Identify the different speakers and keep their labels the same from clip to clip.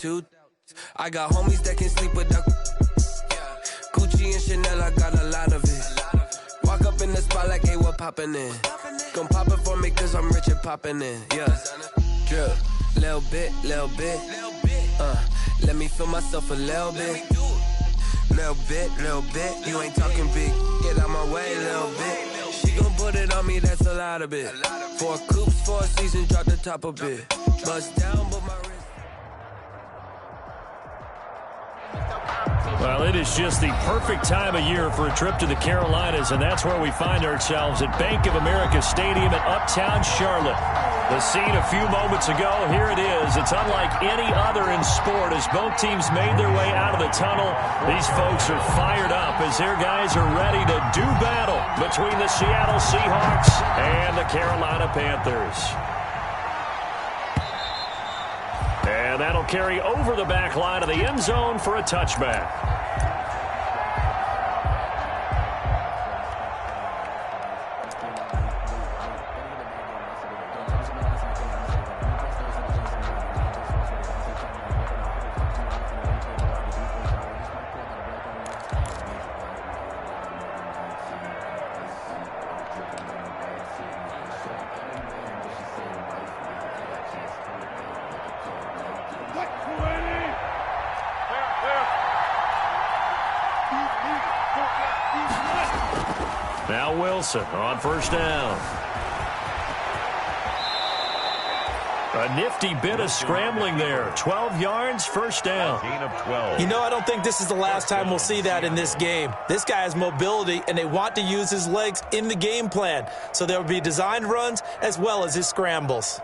Speaker 1: two. I got homies that can sleep without Gucci and Chanel, I got a lot of it. Walk up in the spot like, hey, what poppin' in? Gon' pop it for me cause I'm rich and poppin' in, yeah. Drip, little bit, let me feel myself a little bit. Little bit, you ain't talking big. Get out my way, little bit. She gon' put it on me, that's a lot of it. 4 coops, 4 seasons, drop the top a bit. Bust down, but my wrist.
Speaker 2: Well, it is just the perfect time of year for a trip to the Carolinas, and that's where we find ourselves at Bank of America Stadium in Uptown Charlotte. The scene a few moments ago, here it is. It's unlike any other in sport as both teams made their way out of the tunnel. These folks are fired up as their guys are ready to do battle between the Seattle Seahawks and the Carolina Panthers. And that'll carry over the back line of the end zone for a touchback. Now Wilson on first down. A nifty bit of scrambling there. 12 yards, first down.
Speaker 3: Gain of 12.
Speaker 4: You know, I don't think this is the last time we'll see that in this game. This guy has mobility, and they want to use his legs in the game plan. So there will be designed runs as well as his scrambles.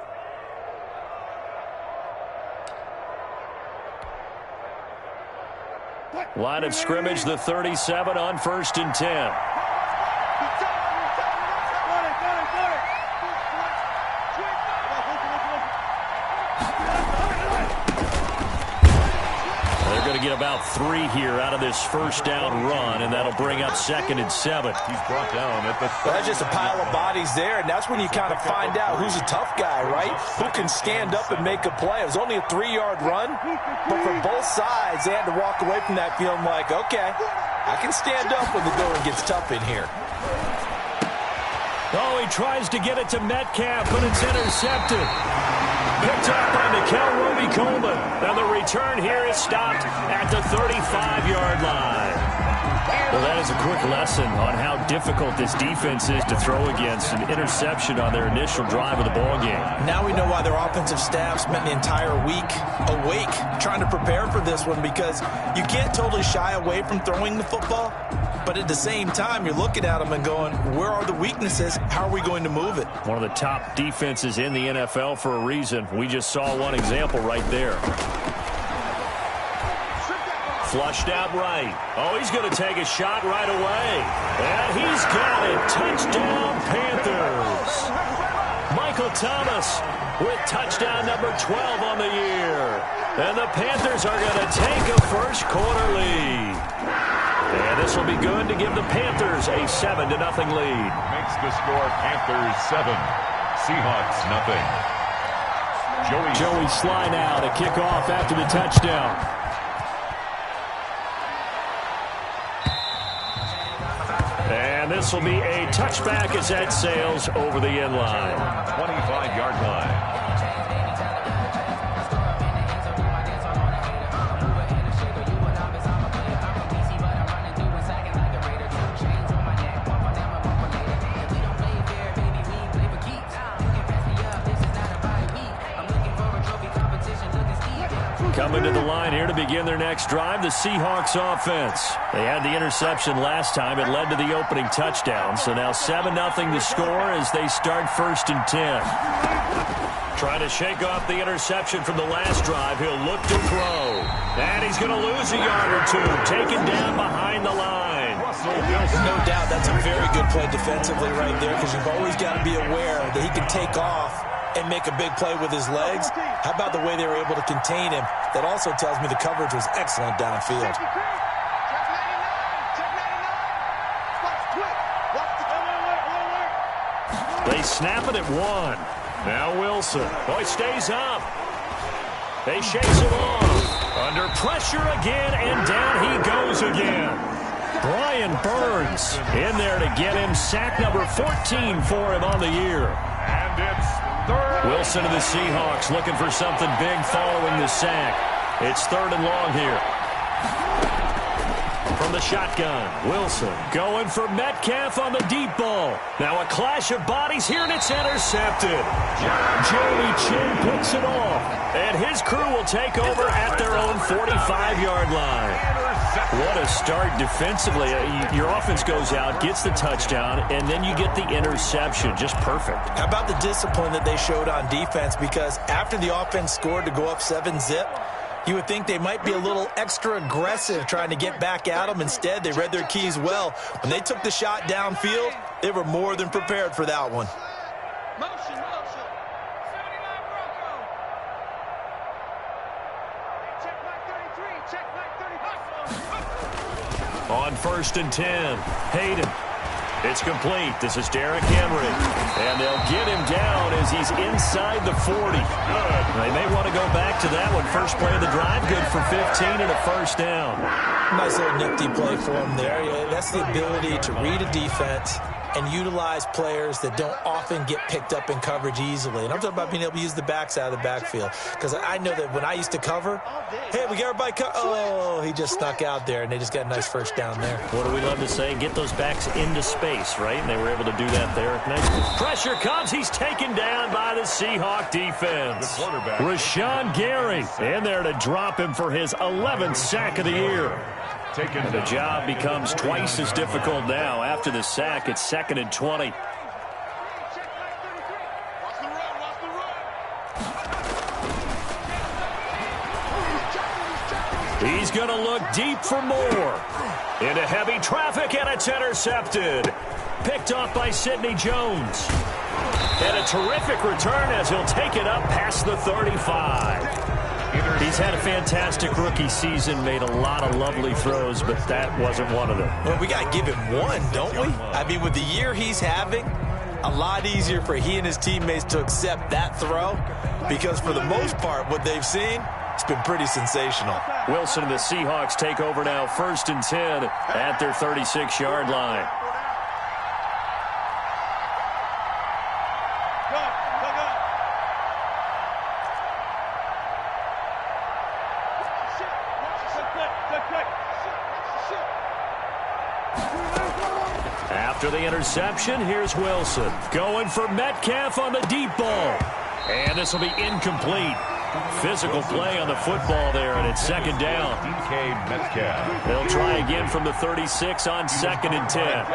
Speaker 2: Line of scrimmage, the 37 on first and 10. Get about 3 here out of this first down run, and that'll bring up 2nd and 7.
Speaker 3: He's brought down at the
Speaker 4: well, that's just a pile of bodies there, and that's when you kind of find out who's a tough guy, right? Who can stand up and make a play. It was only a 3-yard run, but for both sides, they had to walk away from that feeling like, okay, I can stand up when the going gets tough in here.
Speaker 2: Oh, he tries to get it to Metcalf, but it's intercepted. Picked up by Mikel Roby-Coleman. Now the return here is stopped at the 35-yard line. Well, that is a quick lesson on how difficult this defense is to throw against. An interception on their initial drive of the ballgame.
Speaker 4: Now we know why their offensive staff spent the entire week awake trying to prepare for this one, because you can't totally shy away from throwing the football, but at the same time, you're looking at them and going, where are the weaknesses? How are we going to move it?
Speaker 2: One of the top defenses in the NFL for a reason. We just saw one example right there. Flushed out right. Oh, he's going to take a shot right away. And he's got it. Touchdown, Panthers. Michael Thomas with touchdown number 12 on the year. And the Panthers are going to take a first quarter lead. And this will be good to give the Panthers a 7-0 lead.
Speaker 3: Makes the score Panthers 7, Seahawks nothing.
Speaker 2: Joey Sly now to kick off after the touchdown. And this will be a touchback as that sails over the end line.
Speaker 3: 25-yard line.
Speaker 2: Coming to the line here to begin their next drive, the Seahawks offense. They had the interception last time. It led to the opening touchdown. So now 7-0 the score as they start first and 10. Trying to shake off the interception from the last drive. He'll look to throw. And he's going to lose a yard or two. Taken down behind the line.
Speaker 4: No doubt that's a very good play defensively right there, because you've always got to be aware that he can take off and make a big play with his legs. How about the way they were able to contain him? That also tells me the coverage was excellent downfield.
Speaker 2: They snap it at 1. Now Wilson. Oh, he stays up. They chase him off. Under pressure again, and down he goes again. Brian Burns in there to get him sack number 14 for him on the year.
Speaker 3: And it's third.
Speaker 2: Wilson of the Seahawks looking for something big following the sack. It's 3rd and long here. From the shotgun, Wilson going for Metcalf on the deep ball. Now a clash of bodies here, and it's intercepted. Joey Chin picks it off, and his crew will take over at their own 45-yard line. What a start defensively. Your offense goes out, gets the touchdown, and then you get the interception. Just perfect.
Speaker 4: How about the discipline that they showed on defense? Because after the offense scored to go up 7-zip, you would think they might be a little extra aggressive trying to get back at them. Instead, they read their keys well. When they took the shot downfield, they were more than prepared for that one.
Speaker 5: Motion. 79 Bronco. Check back 33. Check back 35.
Speaker 2: On 1st and 10, Hayden. It's complete. This is Derrick Henry. And they'll get him down as he's inside the 40. Good. They may want to go back to that one. First play of the drive, good for 15 and a first down.
Speaker 4: Nice little nifty play for him there. Yeah, that's the ability to read a defense and utilize players that don't often get picked up in coverage easily. And I'm talking about being able to use the backs out of the backfield. Because I know that when I used to cover, hey, we got everybody oh, he just snuck out there, and they just got a nice first down there.
Speaker 2: What do we love to say? Get those backs into space, right? And they were able to do that there. Nice. Pressure comes. He's taken down by the Seahawk defense. Rashawn Gary in there to drop him for his 11th sack of the year. And the job becomes twice as difficult now. After the sack, it's 2nd and 20. He's going to look deep for more. Into heavy traffic, and it's intercepted. Picked off by Sidney Jones. And a terrific return as he'll take it up past the 35. He's had a fantastic rookie season, made a lot of lovely throws, but that wasn't one of them.
Speaker 4: Well, we got to give him one, don't we? I mean, with the year he's having, a lot easier for he and his teammates to accept that throw, because for the most part, what they've seen, it's been pretty sensational.
Speaker 2: Wilson and the Seahawks take over now, 1st and 10 at their 36-yard line. After the interception, here's Wilson. Going for Metcalf on the deep ball. And this will be incomplete. Physical play on the football there, and it's 2nd down.
Speaker 3: DK Metcalf.
Speaker 2: They'll try again from the 36 on 2nd and 10.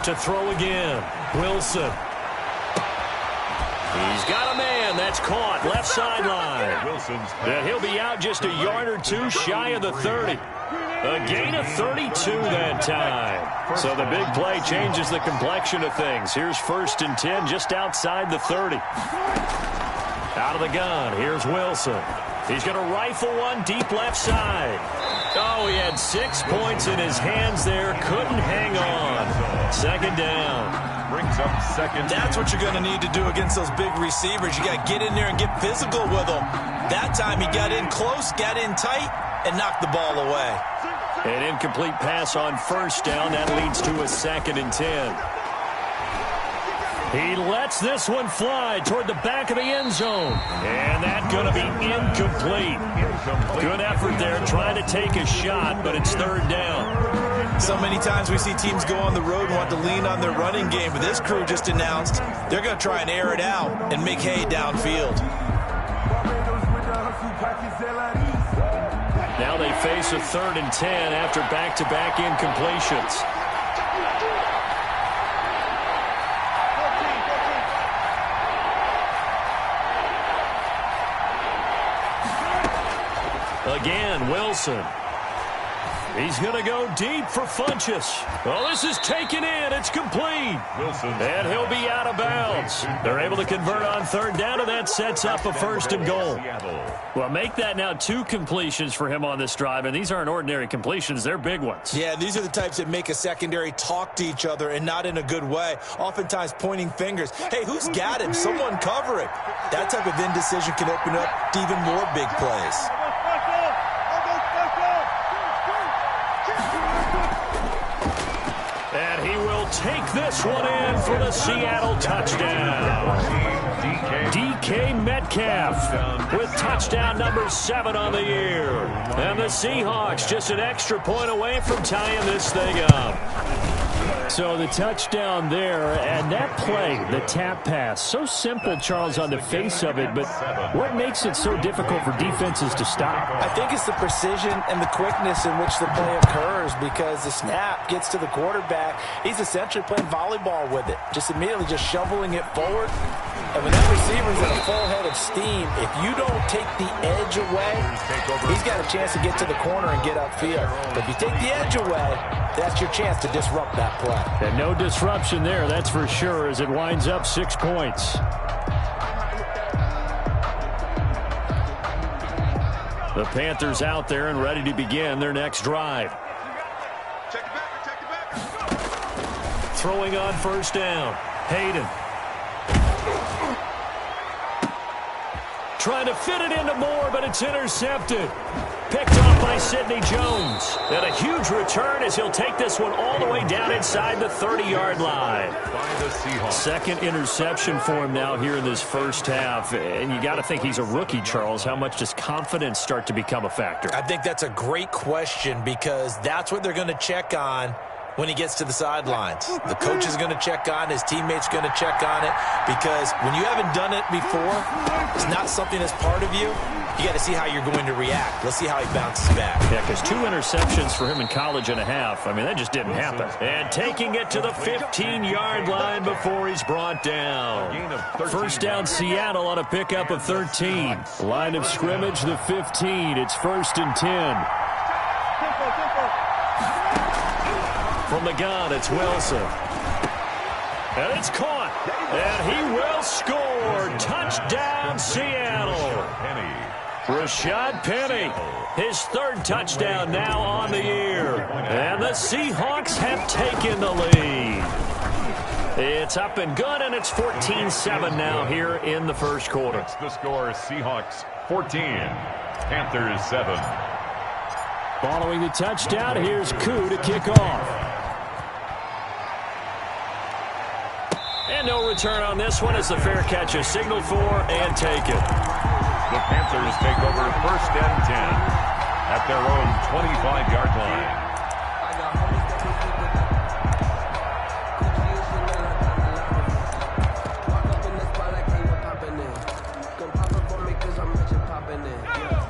Speaker 2: To throw again, Wilson. He's got a man. That's caught. Left sideline. And he'll be out just a yard or two shy of the 30. A gain of 32 that time. So the big play changes the complexion of things. Here's 1st and 10 just outside the 30. Out of the gun. Here's Wilson. He's going to rifle one deep left side. Oh, he had 6 points in his hands there. Couldn't hang on. 2nd down.
Speaker 3: Brings up 2nd.
Speaker 4: That's what you're going to need to do against those big receivers. You got to get in there and get physical with them. That time he got in close, got in tight, and knocked the ball away.
Speaker 2: An incomplete pass on 1st down. That leads to a 2nd and 10. He lets this one fly toward the back of the end zone. And that's going to be incomplete. Good effort there trying to take a shot, but it's 3rd down.
Speaker 4: So many times we see teams go on the road and want to lean on their running game, but this crew just announced they're going to try and air it out and make hay downfield.
Speaker 2: Now they face a 3rd and 10 after back-to-back incompletions. Again, Wilson. He's going to go deep for Funchess. Well, this is taken in. It's complete.
Speaker 3: Wilson.
Speaker 2: And he'll be out of bounds. They're able to convert on third down, and that sets up a first and goal. Well, make that now 2 completions for him on this drive, and these aren't ordinary completions. They're big ones.
Speaker 4: Yeah, these are the types that make a secondary talk to each other and not in a good way. Oftentimes pointing fingers. Hey, who's got him? Someone cover it. That type of indecision can open up to even more big plays.
Speaker 2: And he will take this one in for the Seattle touchdown. DK Metcalf with touchdown number 7 on the year. And the Seahawks just an extra point away from tying this thing up. So the touchdown there, and that play, the tap pass, so simple, Charles, on the face of it, but what makes it so difficult for defenses to stop?
Speaker 4: I think it's the precision and the quickness in which the play occurs, because the snap gets to the quarterback. He's essentially playing volleyball with it, just immediately just shoveling it forward. And when that receiver's at a full head of steam, if you don't take the edge away, he's got a chance to get to the corner and get upfield. But if you take the edge away, that's your chance to disrupt that play.
Speaker 2: And no disruption there, that's for sure, as it winds up 6 points. The Panthers out there and ready to begin their next drive. Throwing on first down. Hayden. Trying to fit it into Moore, but it's intercepted. Picked off by Sidney Jones. And a huge return as he'll take this one all the way down inside the 30-yard line. Second interception for him now here in this first half. And you got to think he's a rookie, Charles. How much does confidence start to become a factor?
Speaker 4: I think that's a great question, because that's what they're going to check on when he gets to the sidelines. The coach is going to check on, his teammates going to check on it, because when you haven't done it before, it's not something that's part of you. You got to see how you're going to react. Let's see how he bounces back.
Speaker 2: Yeah, because 2 interceptions for him in college and a half. I mean, that just didn't happen. And taking it to the 15-yard line before he's brought down. First down, Seattle on a pickup of 13. Line of scrimmage, the 15. It's 1st and 10. From the gun, it's Wilson. And it's caught. And he will score. Touchdown, Seattle. Rashad Penny, his 3rd touchdown now on the year. And the Seahawks have taken the lead. It's up and good, and it's 14-7 now here in the first quarter.
Speaker 3: It's the score, Seahawks 14, Panthers 7.
Speaker 2: Following the touchdown, here's Koo to kick off. And no return on this one as the fair catch is signaled for and taken.
Speaker 3: The Panthers take over 1st and 10 at their own 25-yard line.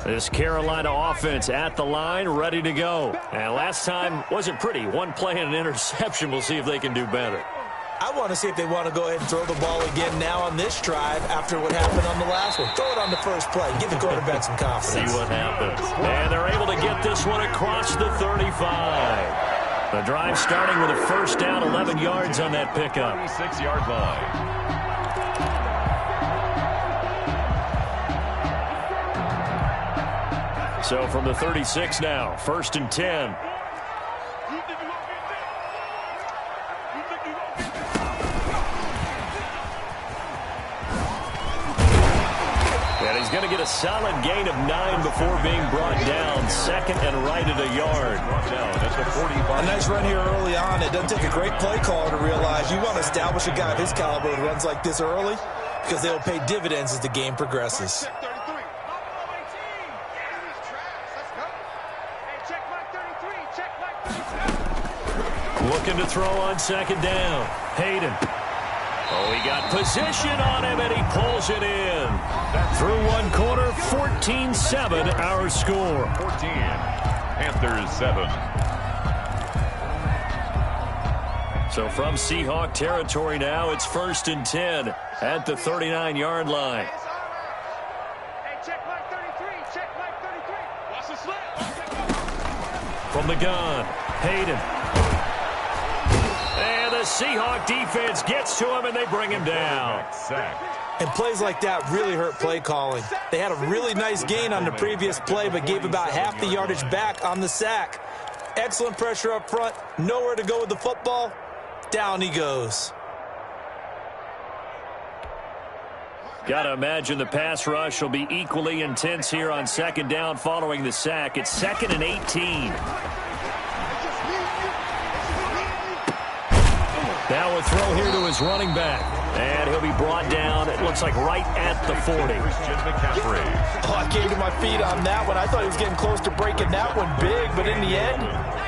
Speaker 2: This Carolina offense at the line, ready to go. And last time wasn't pretty. 1 play and an interception. We'll see if they can do better.
Speaker 4: I want to see if they want to go ahead and throw the ball again now on this drive after what happened on the last one. Throw it on the first play. Give the quarterback some confidence.
Speaker 2: See what happens. And they're able to get this one across the 35. The drive starting with a first down, 11 yards on that pickup.
Speaker 3: 36-yard line.
Speaker 2: So from the 36 now, 1st and 10. And he's going to get a solid gain of 9 before being brought down. 2nd and right at a yard.
Speaker 3: That's a 45.
Speaker 4: A nice run here early on. It doesn't take a great play caller to realize you want to establish a guy of his caliber who runs like this early, because they'll pay dividends as the game progresses.
Speaker 2: Looking to throw on 2nd down. Hayden. Oh, he got position on him, and he pulls it in. Through 1 quarter, 14-7, our score.
Speaker 3: 14, Panthers 7.
Speaker 2: So from Seahawk territory now, it's 1st and 10 at the 39-yard line.
Speaker 5: Hey, check Mike 33. Check Mike 33. Watch the slip.
Speaker 2: From the gun, Hayden. And the Seahawk defense gets to him, and they bring him down.
Speaker 4: And plays like that really hurt play calling. They had a really nice gain on the previous play, but gave about half the yardage back on the sack. Excellent pressure up front. Nowhere to go with the football. Down he goes.
Speaker 2: Got to imagine the pass rush will be equally intense here on second down following the sack. It's 2nd and 18. Now a throw here to his running back. And he'll be brought down, it looks like right at the 40.
Speaker 4: Oh, I came to my feet on that one. I thought he was getting close to breaking that one big, but in the end,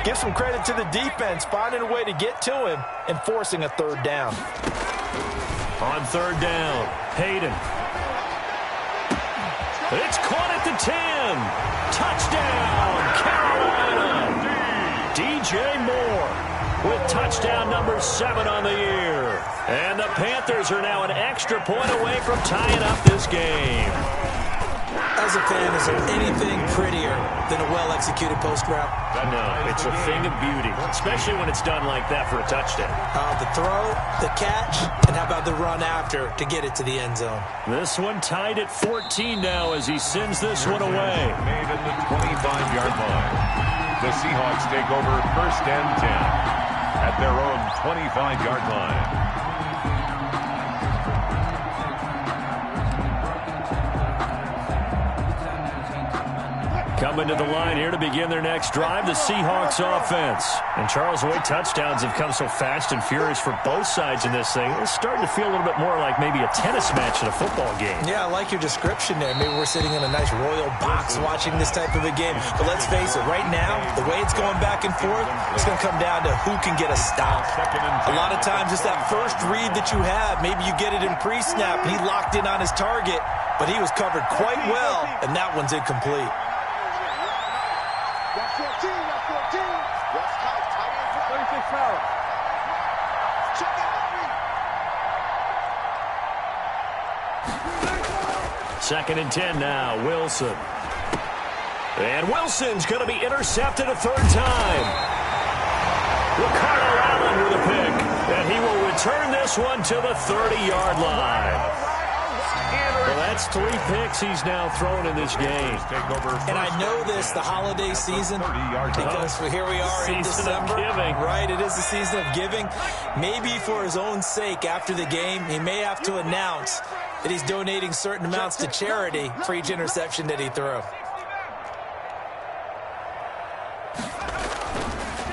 Speaker 4: give some credit to the defense, finding a way to get to him and forcing a third down.
Speaker 2: On third down, Hayden. It's caught at the 10. Touchdown, Carolina. DJ Moore with touchdown number 7 on the year. And the Panthers are now an extra point away from tying up this game.
Speaker 4: As a fan, is there anything prettier than a well-executed post route?
Speaker 2: No, it's a thing of beauty, especially when it's done like that for a touchdown.
Speaker 4: The throw, the catch, and how about the run after to get it to the end zone?
Speaker 2: This one tied at 14 now as he sends this one away.
Speaker 3: Made at the 25-yard line. The Seahawks take over 1st and 10 at their own 25-yard line.
Speaker 2: Coming to the line here to begin their next drive, the Seahawks offense. And Charles, the way touchdowns have come so fast and furious for both sides in this thing, it's starting to feel a little bit more like maybe a tennis match in a football game.
Speaker 4: Yeah, I like your description there. Maybe we're sitting in a nice royal box watching this type of a game. But let's face it, right now, the way it's going back and forth, it's going to come down to who can get a stop. A lot of times it's that first read that you have. Maybe you get it in pre-snap, and he locked in on his target, but he was covered quite well, and that one's incomplete.
Speaker 2: Second and 10 now, Wilson. And Wilson's going to be intercepted a third time. Ricardo Allen with a pick. And he will return this one to the 30-yard line. Well, that's 3 picks he's now thrown in this game.
Speaker 4: And I know this, the holiday season, because here we are in December. Right, it is the season of giving. Maybe for his own sake, after the game, he may have to announce that he's donating certain amounts to charity for each interception that he threw.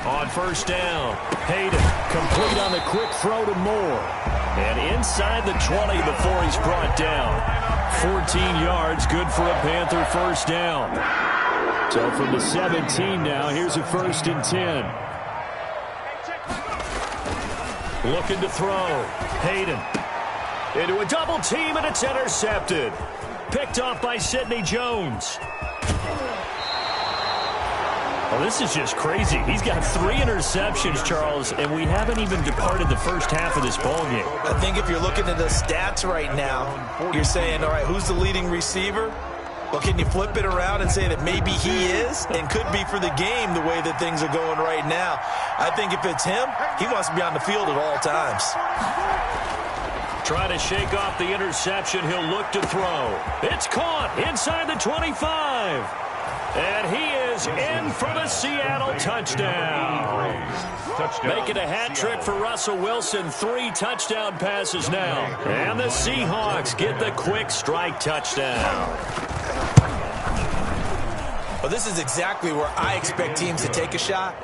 Speaker 2: On first down, Hayden complete on the quick throw to Moore. And inside the 20 before he's brought down. 14 yards, good for a Panther first down. So from the 17 now, here's a 1st and 10. Looking to throw. Hayden into a double team, and it's intercepted. Picked off by Sidney Jones. Well, this is just crazy. He's got 3 interceptions, Charles, and we haven't even departed the first half of this ballgame.
Speaker 4: I think if you're looking at the stats right now, you're saying, all right, who's the leading receiver? Well, can you flip it around and say that maybe he is and could be for the game the way that things are going right now? I think if it's him, he wants to be on the field at all times.
Speaker 2: Trying to shake off the interception. He'll look to throw. It's caught inside the 25. And he is in for the Seattle touchdown. Making a hat trick for Russell Wilson. 3 touchdown passes now. And the Seahawks get the quick strike touchdown.
Speaker 4: Well, this is exactly where I expect teams to take a shot.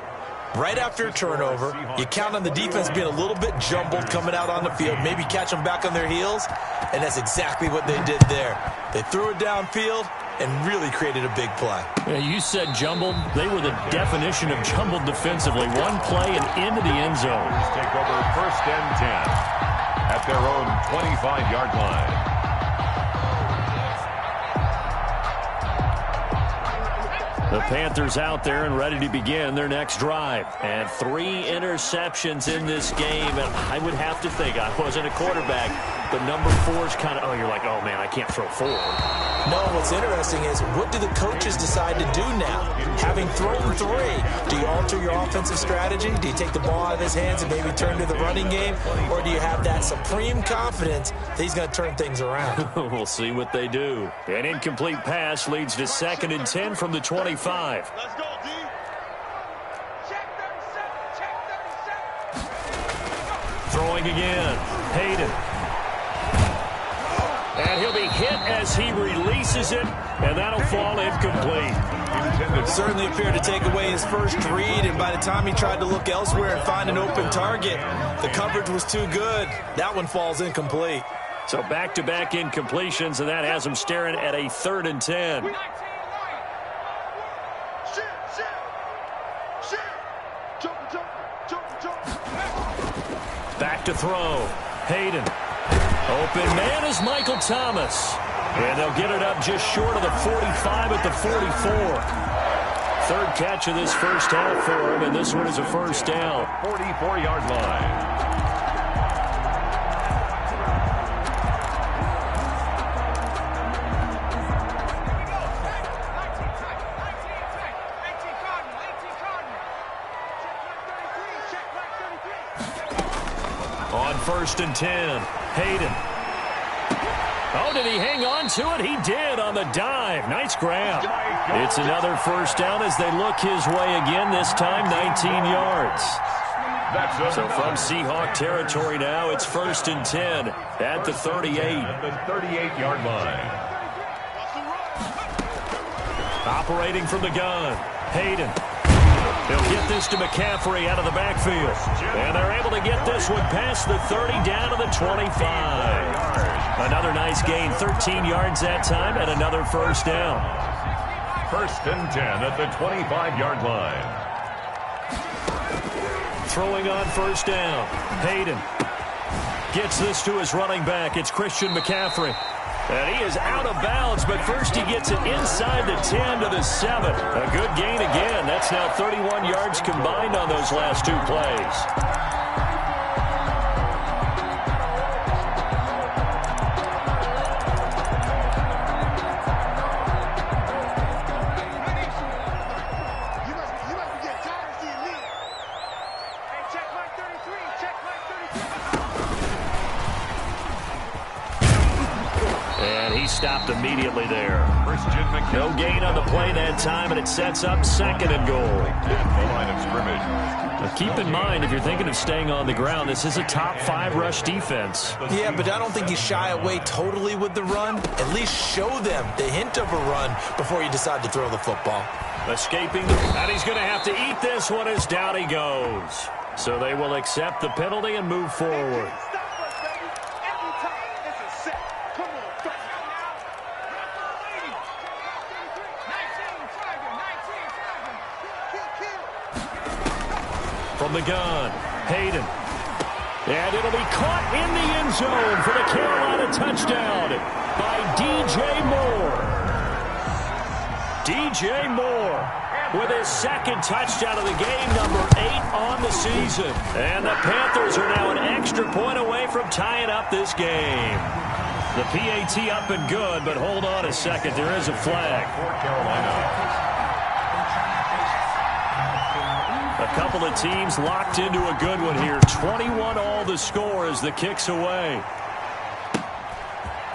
Speaker 4: Right after a turnover, you count on the defense being a little bit jumbled coming out on the field, maybe catch them back on their heels, and that's exactly what they did there. They threw it downfield and really created a big play.
Speaker 2: Yeah, you said jumbled. They were the definition of jumbled defensively. One play and into the end zone.
Speaker 3: Take over 1st and 10 at their own 25-yard line.
Speaker 2: The Panthers out there and ready to begin their next drive. And 3 interceptions in this game. And I would have to think, I wasn't a quarterback, but number 4 is kind of, oh, you're like, oh, man, I can't throw 4.
Speaker 4: No, what's interesting is, what do the coaches decide to do now? Having thrown 3, do you alter your offensive strategy? Do you take the ball out of his hands and maybe turn to the running game? Or do you have that supreme confidence that he's going to turn things around?
Speaker 2: We'll see what they do. An incomplete pass leads to 2nd and 10 from the 25.
Speaker 5: Let's go, D. Check 37. Check 37.
Speaker 2: Throwing again. Hayden. And he'll be hit as he releases it, and that'll fall incomplete.
Speaker 4: Certainly appeared to take away his first read, and by the time he tried to look elsewhere and find an open target, the coverage was too good. That one falls incomplete.
Speaker 2: So back-to-back incompletions, and that has him staring at a 3rd and 10.
Speaker 5: 19 Shoot. Jump.
Speaker 2: Back to throw. Hayden. Open man is Michael Thomas. And they'll get it up just short of the 45 at the 44. 3rd catch of this first half for him, and this one is a first down.
Speaker 3: 44-yard line.
Speaker 2: On 1st and 10, Hayden. Oh, did he hang on to it? He did on the dive. Nice grab. It's another first down as they look his way again, this time 19 yards. So from Seahawk territory now, it's 1st and 10 at the 38.
Speaker 3: At the 38-yard line.
Speaker 2: Operating from the gun, Hayden. He'll get this to McCaffrey out of the backfield. And they're able to get this one past the 30 down to the 25. Another nice gain, 13 yards that time, and another first down.
Speaker 3: 1st and 10 at the 25-yard line.
Speaker 2: Throwing on 1st down, Hayden. Gets this to his running back. It's Christian McCaffrey. And he is out of bounds, but first he gets it inside the 10 to the 7. A good gain again. That's now 31 yards combined on those last 2 plays. Stopped immediately there. No gain on the play that time, and it sets up 2nd and goal.
Speaker 3: The line of scrimmage.
Speaker 2: Now keep in mind, if you're thinking of staying on the ground, this is a top 5 rush defense.
Speaker 4: Yeah, but I don't think you shy away totally with the run. At least show them the hint of a run before you decide to throw the football.
Speaker 2: Escaping, and he's going to have to eat this one as down he goes. So they will accept the penalty and move forward. From the gun, Hayden. And it'll be caught in the end zone for the Carolina touchdown by DJ Moore. DJ Moore with his 2nd touchdown of the game, number 8 on the season. And the Panthers are now an extra point away from tying up this game. The PAT up and good, but hold on a second. There is a flag.
Speaker 3: For Carolina.
Speaker 2: A couple of teams locked into a good one here. 21 all the score as the kick's away.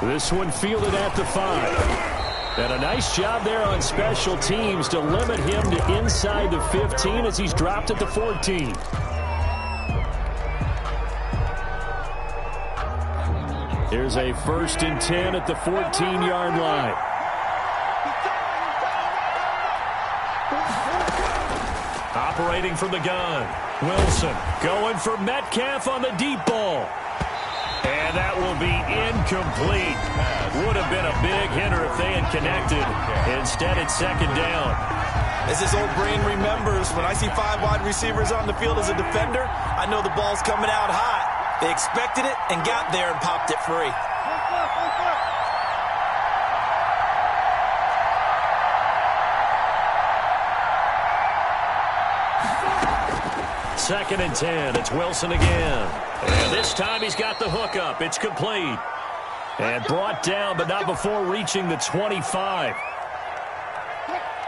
Speaker 2: This one fielded at the 5. And a nice job there on special teams to limit him to inside the 15 as he's dropped at the 14. Here's a 1st and 10 at the 14-yard line. Operating from the gun, Wilson going for Metcalf on the deep ball. And that will be incomplete. Would have been a big hitter if they had connected. Instead, it's 2nd down.
Speaker 4: As his old brain remembers, when I see 5 wide receivers on the field as a defender, I know the ball's coming out hot. They expected it and got there and popped it free.
Speaker 2: Second and 10. It's Wilson again. And this time he's got the hookup. It's complete. And brought down, but not before reaching the 25.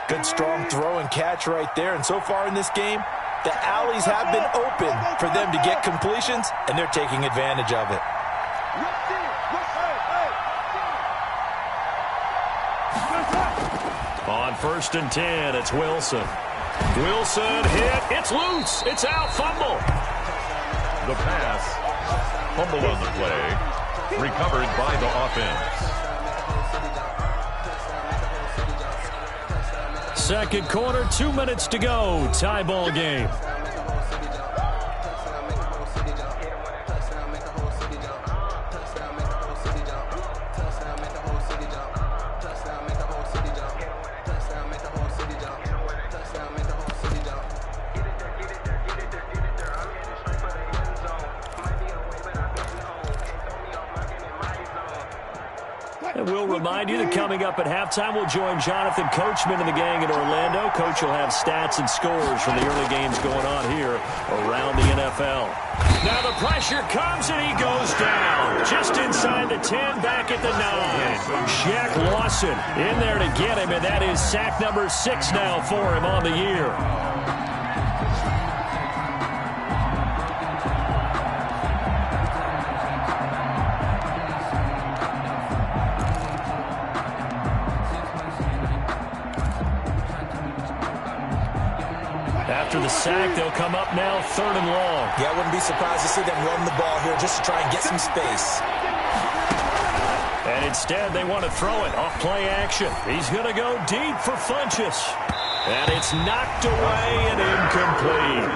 Speaker 4: Good, strong throw and catch right there. And so far in this game, the alleys have been open for them to get completions, and they're taking advantage of it.
Speaker 2: On 1st and 10, it's Wilson. Wilson hit. It's loose. It's out. Fumble.
Speaker 3: The pass. Fumble on the play. Recovered by the offense.
Speaker 2: Second quarter, 2 minutes to go. Tie ball game. And we'll remind you that coming up at halftime, we'll join Jonathan Coachman and the gang in Orlando. Coach will have stats and scores from the early games going on here around the NFL. Now the pressure comes and he goes down. Just inside the 10, back at the 9. Shaq Lawson in there to get him, and that is sack number 6 now for him on the year. After the sack, they'll come up now 3rd and long.
Speaker 4: Yeah, I wouldn't be surprised to see them run the ball here just to try and get some space.
Speaker 2: And instead, they want to throw it off play action. He's going to go deep for Funchess. And it's knocked away and incomplete.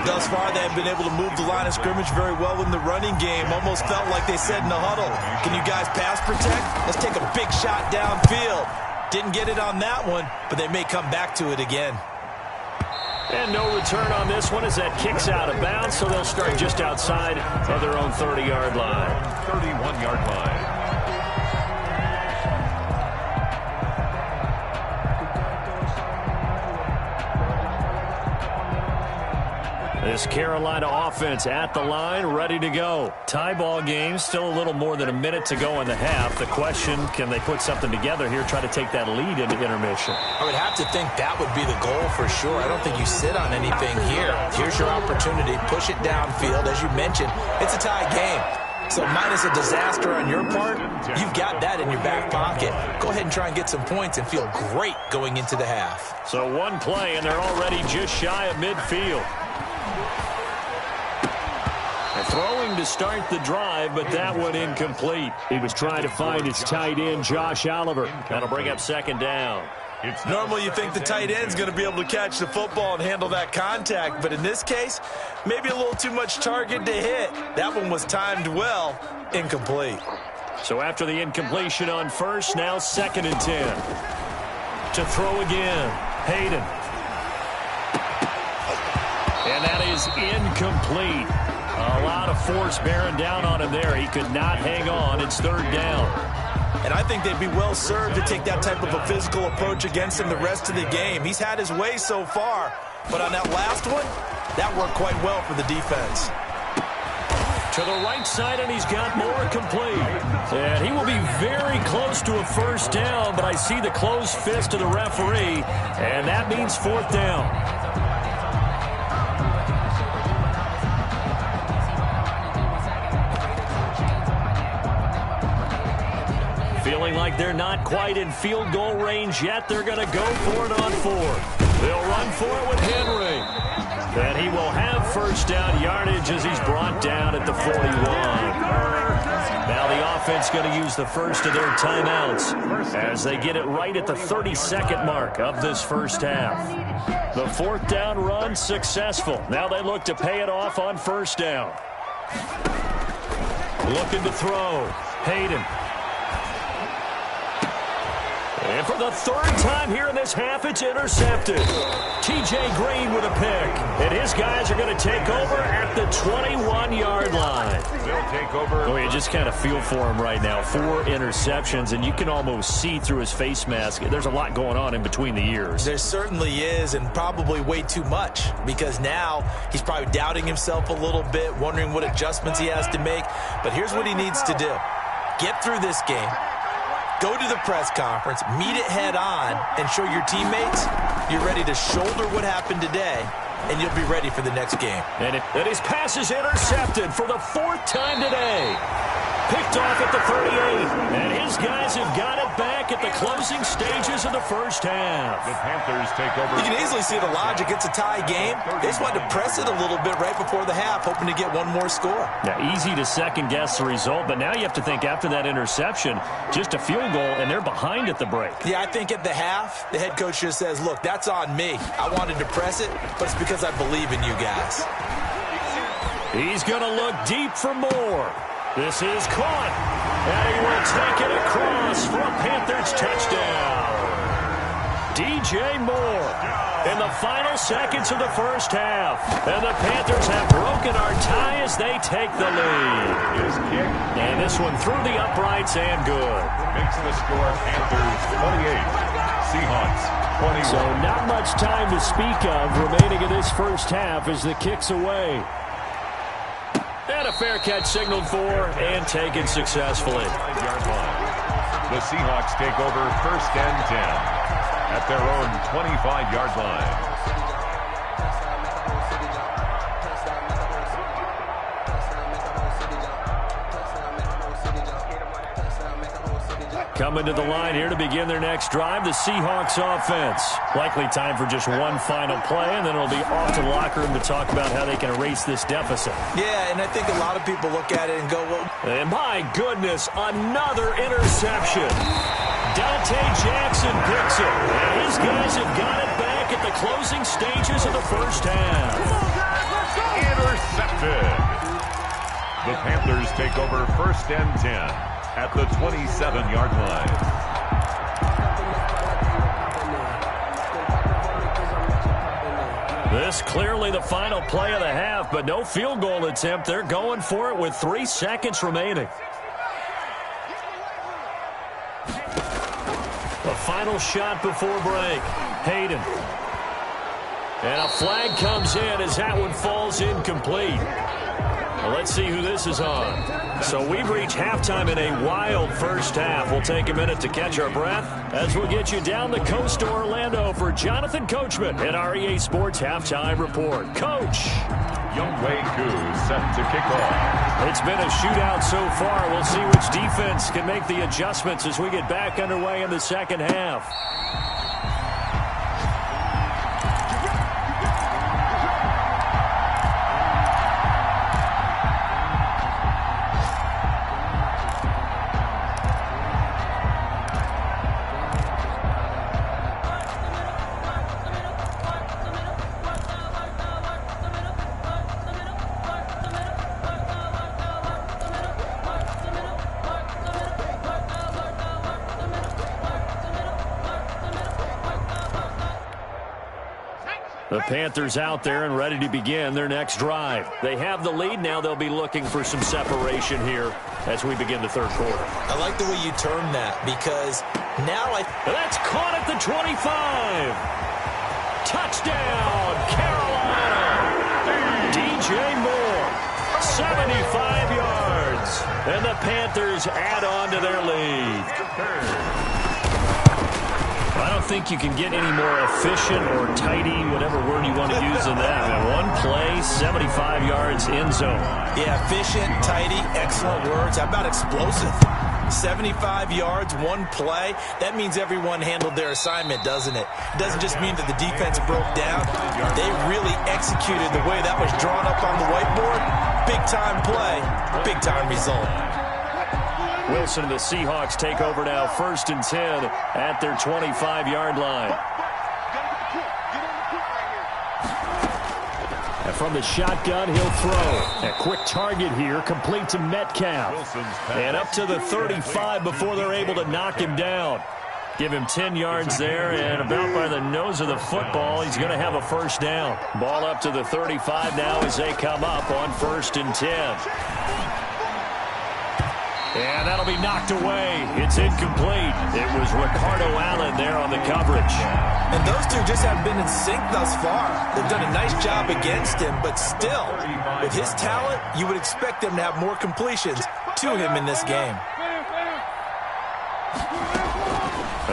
Speaker 4: Thus far, they have been able to move the line of scrimmage very well in the running game. Almost felt like they said in the huddle, can you guys pass protect? Let's take a big shot downfield. Didn't get it on that one, but they may come back to it again.
Speaker 2: And no return on this one as that kicks out of bounds, so they'll start just outside of their own 30-yard line.
Speaker 3: 31-yard line.
Speaker 2: This Carolina offense at the line, ready to go. Tie ball game, still a little more than a minute to go in the half. The question, can they put something together here, try to take that lead into intermission?
Speaker 4: I would have to think that would be the goal for sure. I don't think you sit on anything here. Here's your opportunity. Push it downfield. As you mentioned, it's a tie game. So minus a disaster on your part, you've got that in your back pocket. Go ahead and try and get some points and feel great going into the half.
Speaker 2: So one play, and they're already just shy of midfield. Throwing to start the drive, but that one incomplete. He was trying to find his tight end, Josh Oliver. That'll bring up 2nd down.
Speaker 4: Normally you think the tight end's going to be able to catch the football and handle that contact, but in this case, maybe a little too much target to hit. That one was timed well, incomplete.
Speaker 2: So after the incompletion on first, now 2nd and 10. To throw again, Hayden. And that is incomplete. A lot of force bearing down on him there. He could not hang on. It's 3rd down.
Speaker 4: And I think they'd be well served to take that type of a physical approach against him the rest of the game. He's had his way so far, but on that last one, that worked quite well for the defense.
Speaker 2: To the right side, and he's got more complete. And he will be very close to a 1st down, but I see the closed fist of the referee, and that means 4th down. Feeling like they're not quite in field goal range yet, they're going to go for it on 4th. They'll run for it with Henry. And he will have 1st down yardage as he's brought down at the 41. Now the offense going to use the first of their timeouts as they get it right at the 32nd mark of this first half. The 4th down run successful. Now they look to pay it off on 1st down. Looking to throw. Hayden. And for the 3rd time here in this half, it's intercepted. T.J. Green with a pick. And his guys are going to take over at the 21-yard line.
Speaker 3: They'll take over.
Speaker 2: Oh, you just kind of feel for him right now. 4 interceptions, and you can almost see through his face mask. There's a lot going on in between the ears.
Speaker 4: There certainly is, and probably way too much, because now he's probably doubting himself a little bit, wondering what adjustments he has to make. But here's what he needs to do. get through this game, go to the press conference, meet it head on, and show your teammates you're ready to shoulder what happened today, and you'll be ready for the next game.
Speaker 2: And his pass is intercepted for the 4th time today. Picked off at the 38. And his guys have got it back at the closing stages of the first half.
Speaker 3: The Panthers take over.
Speaker 4: You can easily see the logic. It's a tie game. They just wanted to press it a little bit right before the half, hoping to get one more score.
Speaker 2: Now, easy to second-guess the result, but now you have to think after that interception, just a field goal, and they're behind at the break.
Speaker 4: Yeah, I think at the half, the head coach just says, look, that's on me. I wanted to press it, but it's because I believe in you guys.
Speaker 2: He's going to look deep for more. This is caught, and he will take it across for a Panthers touchdown. DJ Moore in the final seconds of the first half. And the Panthers have broken our tie as they take the lead.
Speaker 3: His kick.
Speaker 2: And this one through the uprights and good.
Speaker 3: Makes the score Panthers 28, Seahawks 21.
Speaker 2: So not much time to speak of remaining in this first half as the kick's away. And a fair catch signaled for and taken successfully.
Speaker 3: 5-yard line. The Seahawks take over 1st and 10 at their own 25-yard line.
Speaker 2: Coming to the line here to begin their next drive, the Seahawks offense. Likely time for just one final play, and then it'll be off to the locker room to talk about how they can erase this deficit.
Speaker 4: Yeah, and I think a lot of people look at it and go, well...
Speaker 2: And my goodness, another interception. Dante Jackson picks it. And his guys have got it back at the closing stages of the first half.
Speaker 3: Intercepted. The Panthers take over 1st and 10 at the 27-yard line.
Speaker 2: This clearly the final play of the half, but no field goal attempt. They're going for it with 3 seconds remaining. The final shot before break. Hayden. And a flag comes in as that one falls incomplete. Well, let's see who this is on. So we've reached halftime in a wild first half. We'll take a minute to catch our breath as we'll get you down the coast to Orlando for Jonathan Coachman at our EA Sports Halftime Report. Coach.
Speaker 3: Younghoe Koo set to kick off.
Speaker 2: It's been a shootout so far. We'll see which defense can make the adjustments as we get back underway in the second half. The Panthers out there and ready to begin their next drive. They have the lead. Now they'll be looking for some separation here as we begin the third quarter.
Speaker 4: I like the way you term that because now
Speaker 2: That's caught at the 25. Touchdown, Carolina. DJ Moore, 75 yards. And the Panthers add on to their lead. I don't think you can get any more efficient or tidy, whatever word you want to use in that. One play, 75 yards in zone.
Speaker 4: Yeah, efficient, tidy, excellent words. How about explosive? 75 yards, one play. That means everyone handled their assignment, doesn't it? It doesn't just mean that the defense broke down. They really executed the way that was drawn up on the whiteboard. Big-time play, big-time result.
Speaker 2: Wilson and the Seahawks take over now, 1st and 10 at their 25-yard line. And from the shotgun, he'll throw. A quick target here, complete to Metcalf. And up to the 35 before they're able to knock him down. Give him 10 yards there, and about by the nose of the football, he's going to have a first down. Ball up to the 35 now as they come up on 1st and 10. And that'll be knocked away. It's incomplete. It was Ricardo Allen there on the coverage.
Speaker 4: And those two just haven't been in sync thus far. They've done a nice job against him, but still, with his talent, you would expect them to have more completions to him in this game.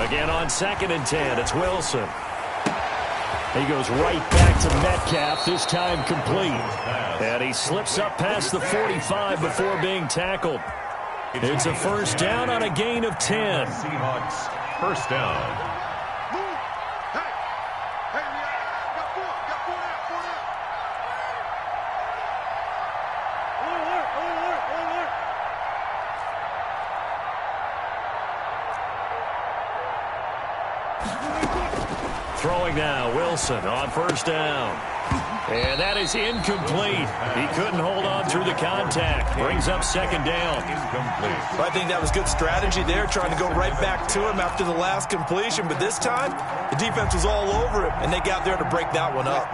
Speaker 2: Again on 2nd and 10, it's Wilson. He goes right back to Metcalf, this time complete. And he slips up past the 45 before being tackled. It's a first down on a gain of 10.
Speaker 3: Seahawks first down.
Speaker 2: Throwing now, Wilson on first down. And that is incomplete. He couldn't hold on through the contact. Brings up 2nd down.
Speaker 3: Incomplete.
Speaker 4: Well, I think that was good strategy there, trying to go right back to him after the last completion. But this time, the defense was all over him, and they got there to break that one up.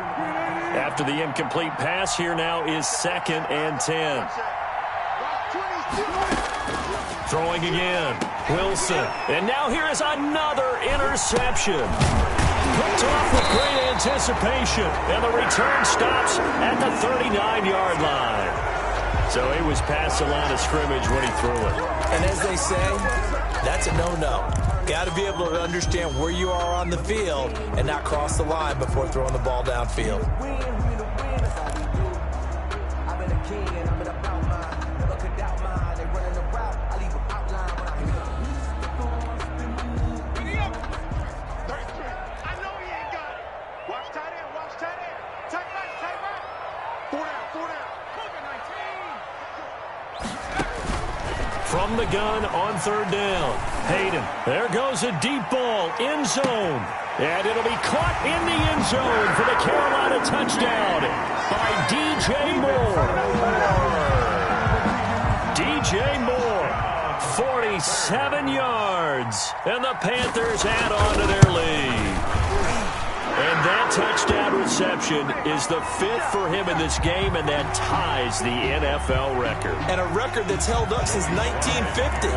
Speaker 2: After the incomplete pass, here now is 2nd and 10. Throwing again, Wilson. And now here is another interception. Picked off with great anticipation. And the return stops at the 39-yard line. So he was past the line of scrimmage when he threw it.
Speaker 4: And as they say, that's a no-no. Got to be able to understand where you are on the field and not cross the line before throwing the ball downfield.
Speaker 2: From the gun on 3rd down. Hayden. There goes a deep ball. End zone. And it'll be caught in the end zone for the Carolina touchdown by DJ Moore. DJ Moore. 47 yards. And the Panthers add on to their lead. And that touchdown reception is the 5th for him in this game, and that ties the NFL record.
Speaker 4: And a record that's held up since 1950.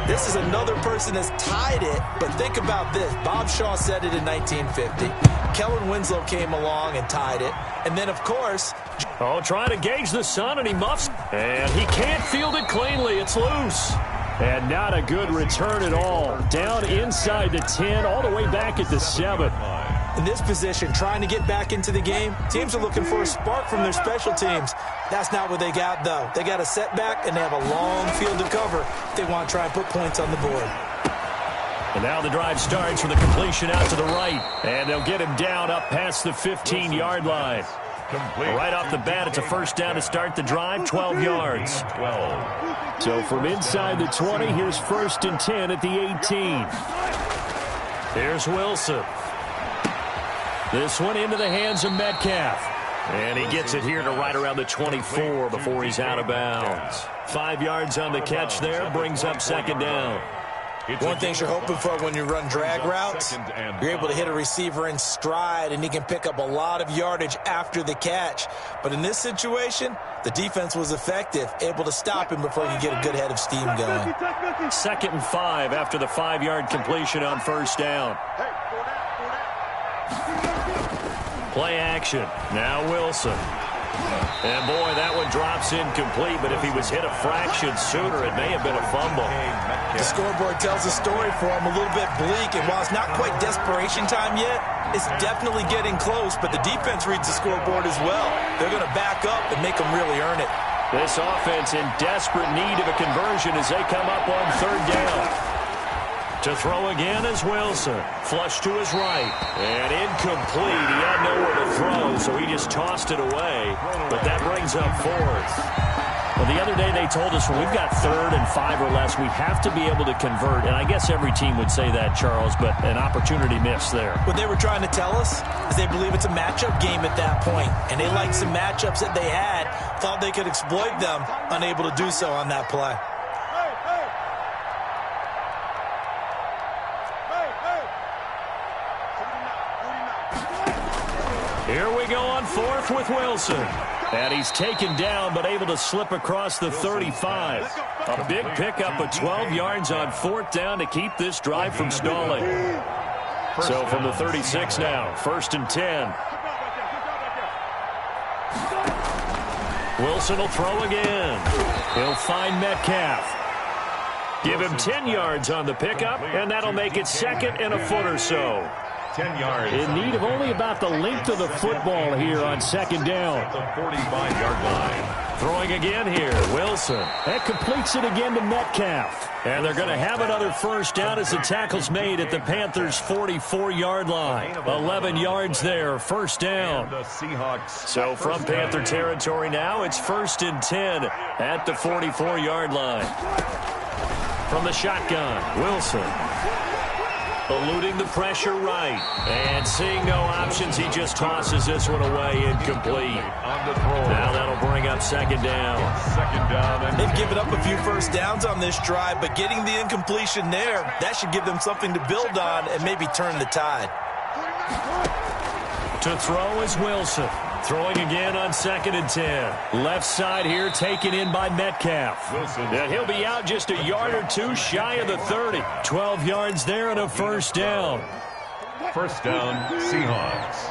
Speaker 4: This is another person that's tied it, but think about this. Bob Shaw said it in 1950. Kellen Winslow came along and tied it. And then, of course...
Speaker 2: trying to gauge the sun, and he muffs. And he can't field it cleanly. It's loose. And not a good return at all. Down inside the 10, all the way back at the 7.
Speaker 4: In this position, trying to get back into the game, teams are looking for a spark from their special teams. That's not what they got, though. They got a setback, and they have a long field to cover if they want to try and put points on the board.
Speaker 2: And now the drive starts with a completion out to the right. And they'll get him down up past the 15-yard line. Right off the bat, it's a first down to start the drive, 12 yards.
Speaker 3: 12.
Speaker 2: So from inside the 20, here's 1st and 10 at the 18. Here's Wilson. This one into the hands of Metcalf. And he gets it here to right around the 24 before he's out of bounds. 5 yards on the catch there, brings up 2nd down.
Speaker 4: One thing you're hoping for when you run drag routes, you're able to hit a receiver in stride, and he can pick up a lot of yardage after the catch. But in this situation, the defense was effective, able to stop him before he could get a good head of steam going.
Speaker 2: 2nd and 5 after the 5-yard completion on first down. Play action. Now Wilson. And, boy, that one drops incomplete, but if he was hit a fraction sooner, it may have been a fumble.
Speaker 4: The scoreboard tells a story for him, a little bit bleak, and while it's not quite desperation time yet, it's definitely getting close, but the defense reads the scoreboard as well. They're going to back up and make them really earn it.
Speaker 2: This offense in desperate need of a conversion as they come up on 3rd down. To throw again is Wilson. Flush to his right. And incomplete. He had nowhere to throw, so he just tossed it away. But that brings up 4th. Well, the other day they told us when we've got 3rd and 5 or less, we have to be able to convert. And I guess every team would say that, Charles, but an opportunity missed there.
Speaker 4: What they were trying to tell us is they believe it's a matchup game at that point. And they liked some matchups that they had, thought they could exploit them, unable to do so on that play.
Speaker 2: Here we go on 4th with Wilson. And he's taken down but able to slip across the 35. A big pickup of 12 yards on 4th down to keep this drive from stalling. So from the 36 now, 1st and 10. Wilson will throw again. He'll find Metcalf. Give him 10 yards on the pickup, and that'll make it second and a foot or so.
Speaker 3: 10 yards.
Speaker 2: In need of only about the length of the football here on second down.
Speaker 3: At the 45-yard line.
Speaker 2: Throwing again here, Wilson. That completes it again to Metcalf. And they're going to have another first down as the tackle's made at the Panthers' 44-yard line. 11 yards there, first down.
Speaker 3: The Seahawks.
Speaker 2: So from Panther territory now, it's 1st and 10 at the 44-yard line. From the shotgun, Wilson. Eluding the pressure right. And seeing no options, he just tosses this one away, incomplete.
Speaker 3: On the throw.
Speaker 2: Now that'll bring up second down.
Speaker 3: Second down.
Speaker 4: They've given up a few first downs on this drive, but getting the incompletion there, that should give them something to build on and maybe turn the tide.
Speaker 2: To throw is Wilson. Throwing again on 2nd and 10. Left side here taken in by Metcalf. And he'll be out just a yard or two shy of the 30. 12 yards there and a first down.
Speaker 3: First down, Seahawks.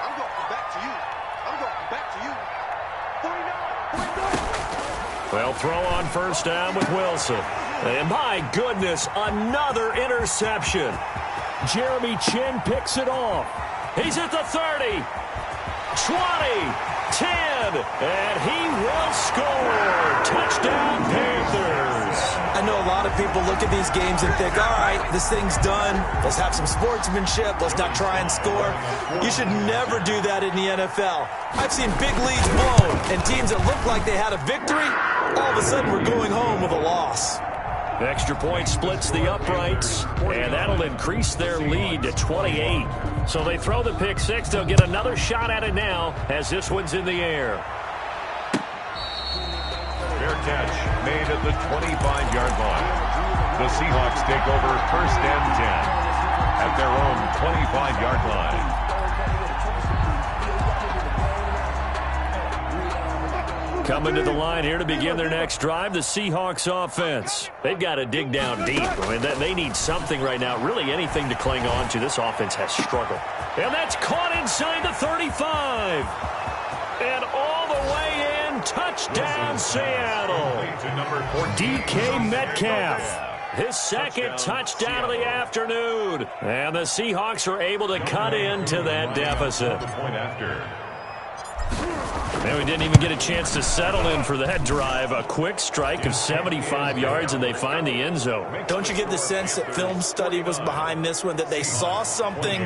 Speaker 5: I'm going back to you. I'm going back to you. 49.
Speaker 2: Well, throw on first down with Wilson. And my goodness, another interception. Jeremy Chin picks it off. He's at the 30. 20, 10, and he will score. Touchdown, Panthers.
Speaker 4: I know a lot of people look at these games and think, all right, this thing's done. Let's have some sportsmanship. Let's not try and score. You should never do that in the NFL. I've seen big leads blown, and teams that look like they had a victory, all of a sudden we're going home with a loss.
Speaker 2: Extra point splits the uprights, and that'll increase their lead to 28. So they throw the pick six. They'll get another shot at it now as this one's in the air.
Speaker 3: Fair catch made at the 25-yard line. The Seahawks take over 1st and 10 at their own 25-yard line.
Speaker 2: Coming to the line here to begin their next drive, the Seahawks offense. They've got to dig down deep. I mean, they need something right now, really anything to cling on to. This offense has struggled. And that's caught inside the 35. And all the way in, touchdown Seattle. DK Metcalf, his second touchdown of the afternoon. And the Seahawks are able to cut into that deficit.
Speaker 3: Point after.
Speaker 2: And we didn't even get a chance to settle in for that drive. A quick strike of 75 yards, and they find the end zone.
Speaker 4: Don't you get the sense that film study was behind this one, that they saw something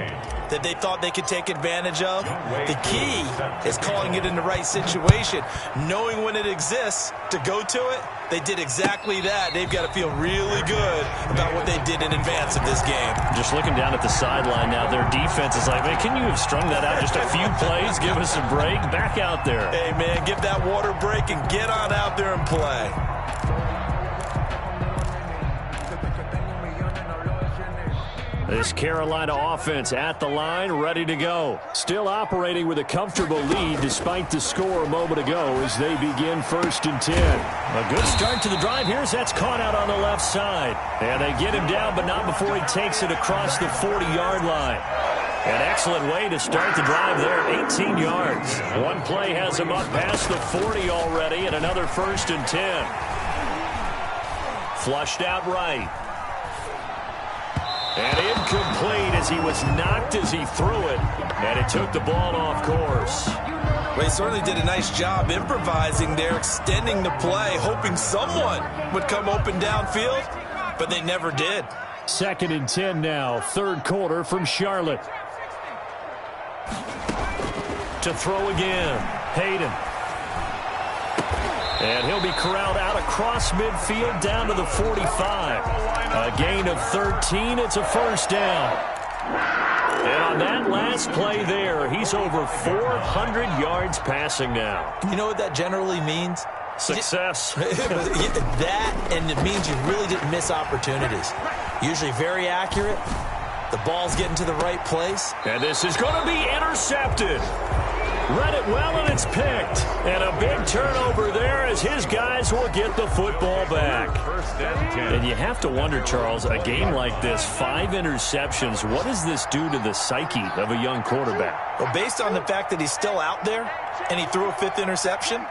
Speaker 4: that they thought they could take advantage of? The key is calling it in the right situation, knowing when it exists to go to it. They did exactly that. They've got to feel really good about what they did in advance of this game.
Speaker 2: Just looking down at the sideline now, their defense is like, man, can you have strung that out just a few plays? Give us a break. Back out there.
Speaker 4: Hey, man, give that water break and get on out there and play.
Speaker 2: This Carolina offense at the line, ready to go. Still operating with a comfortable lead despite the score a moment ago as they begin 1st and 10. A good start to the drive here as that's caught out on the left side. And they get him down, but not before he takes it across the 40-yard line. An excellent way to start the drive there, 18 yards. One play has him up past the 40 already, and another 1st and 10. Flushed out right. And incomplete as he was knocked as he threw it. And it took the ball off course.
Speaker 4: Well, he certainly did a nice job improvising there, extending the play, hoping someone would come open downfield, but they never did.
Speaker 2: 2nd and 10 now, 3rd quarter from Charlotte. To throw again, Hayden. And he'll be corralled out across midfield down to the 45. A gain of 13. It's a first down. And on that last play there, he's over 400 yards passing now.
Speaker 4: You know what that generally means?
Speaker 2: Success.
Speaker 4: That, and it means you really didn't miss opportunities. Usually very accurate. The ball's getting to the right place.
Speaker 2: And this is going to be intercepted. Read it well, and it's picked. And a big turnover there as his guys will get the football back. And you have to wonder, Charles, a game like this, 5 interceptions, what does this do to the psyche of a young quarterback?
Speaker 4: Well, based on the fact that he's still out there and he threw a 5th interception,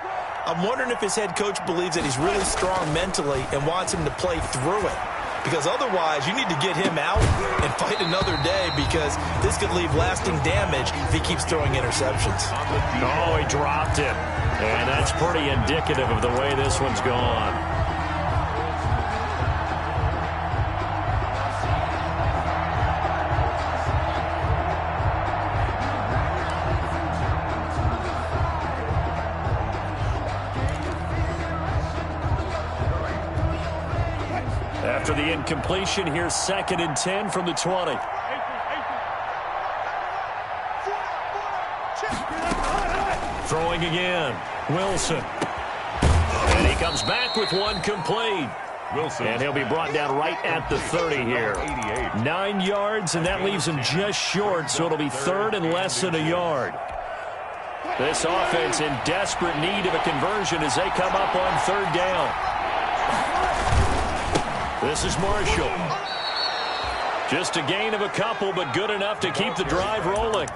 Speaker 4: I'm wondering if his head coach believes that he's really strong mentally and wants him to play through it. Because otherwise, you need to get him out and fight another day, because this could leave lasting damage if he keeps throwing interceptions.
Speaker 2: Oh, he dropped it. And that's pretty indicative of the way this one's gone. After the incompletion, here's 2nd and 10 from the 20. Throwing again. Wilson. And he comes back with one complete.
Speaker 3: Wilson.
Speaker 2: And he'll be brought down right at the 30 here. 9 yards, and that leaves him just short, so it'll be 3rd and less than a yard. This offense in desperate need of a conversion as they come up on 3rd down. This is Marshall. Just a gain of a couple, but good enough to keep the drive rolling.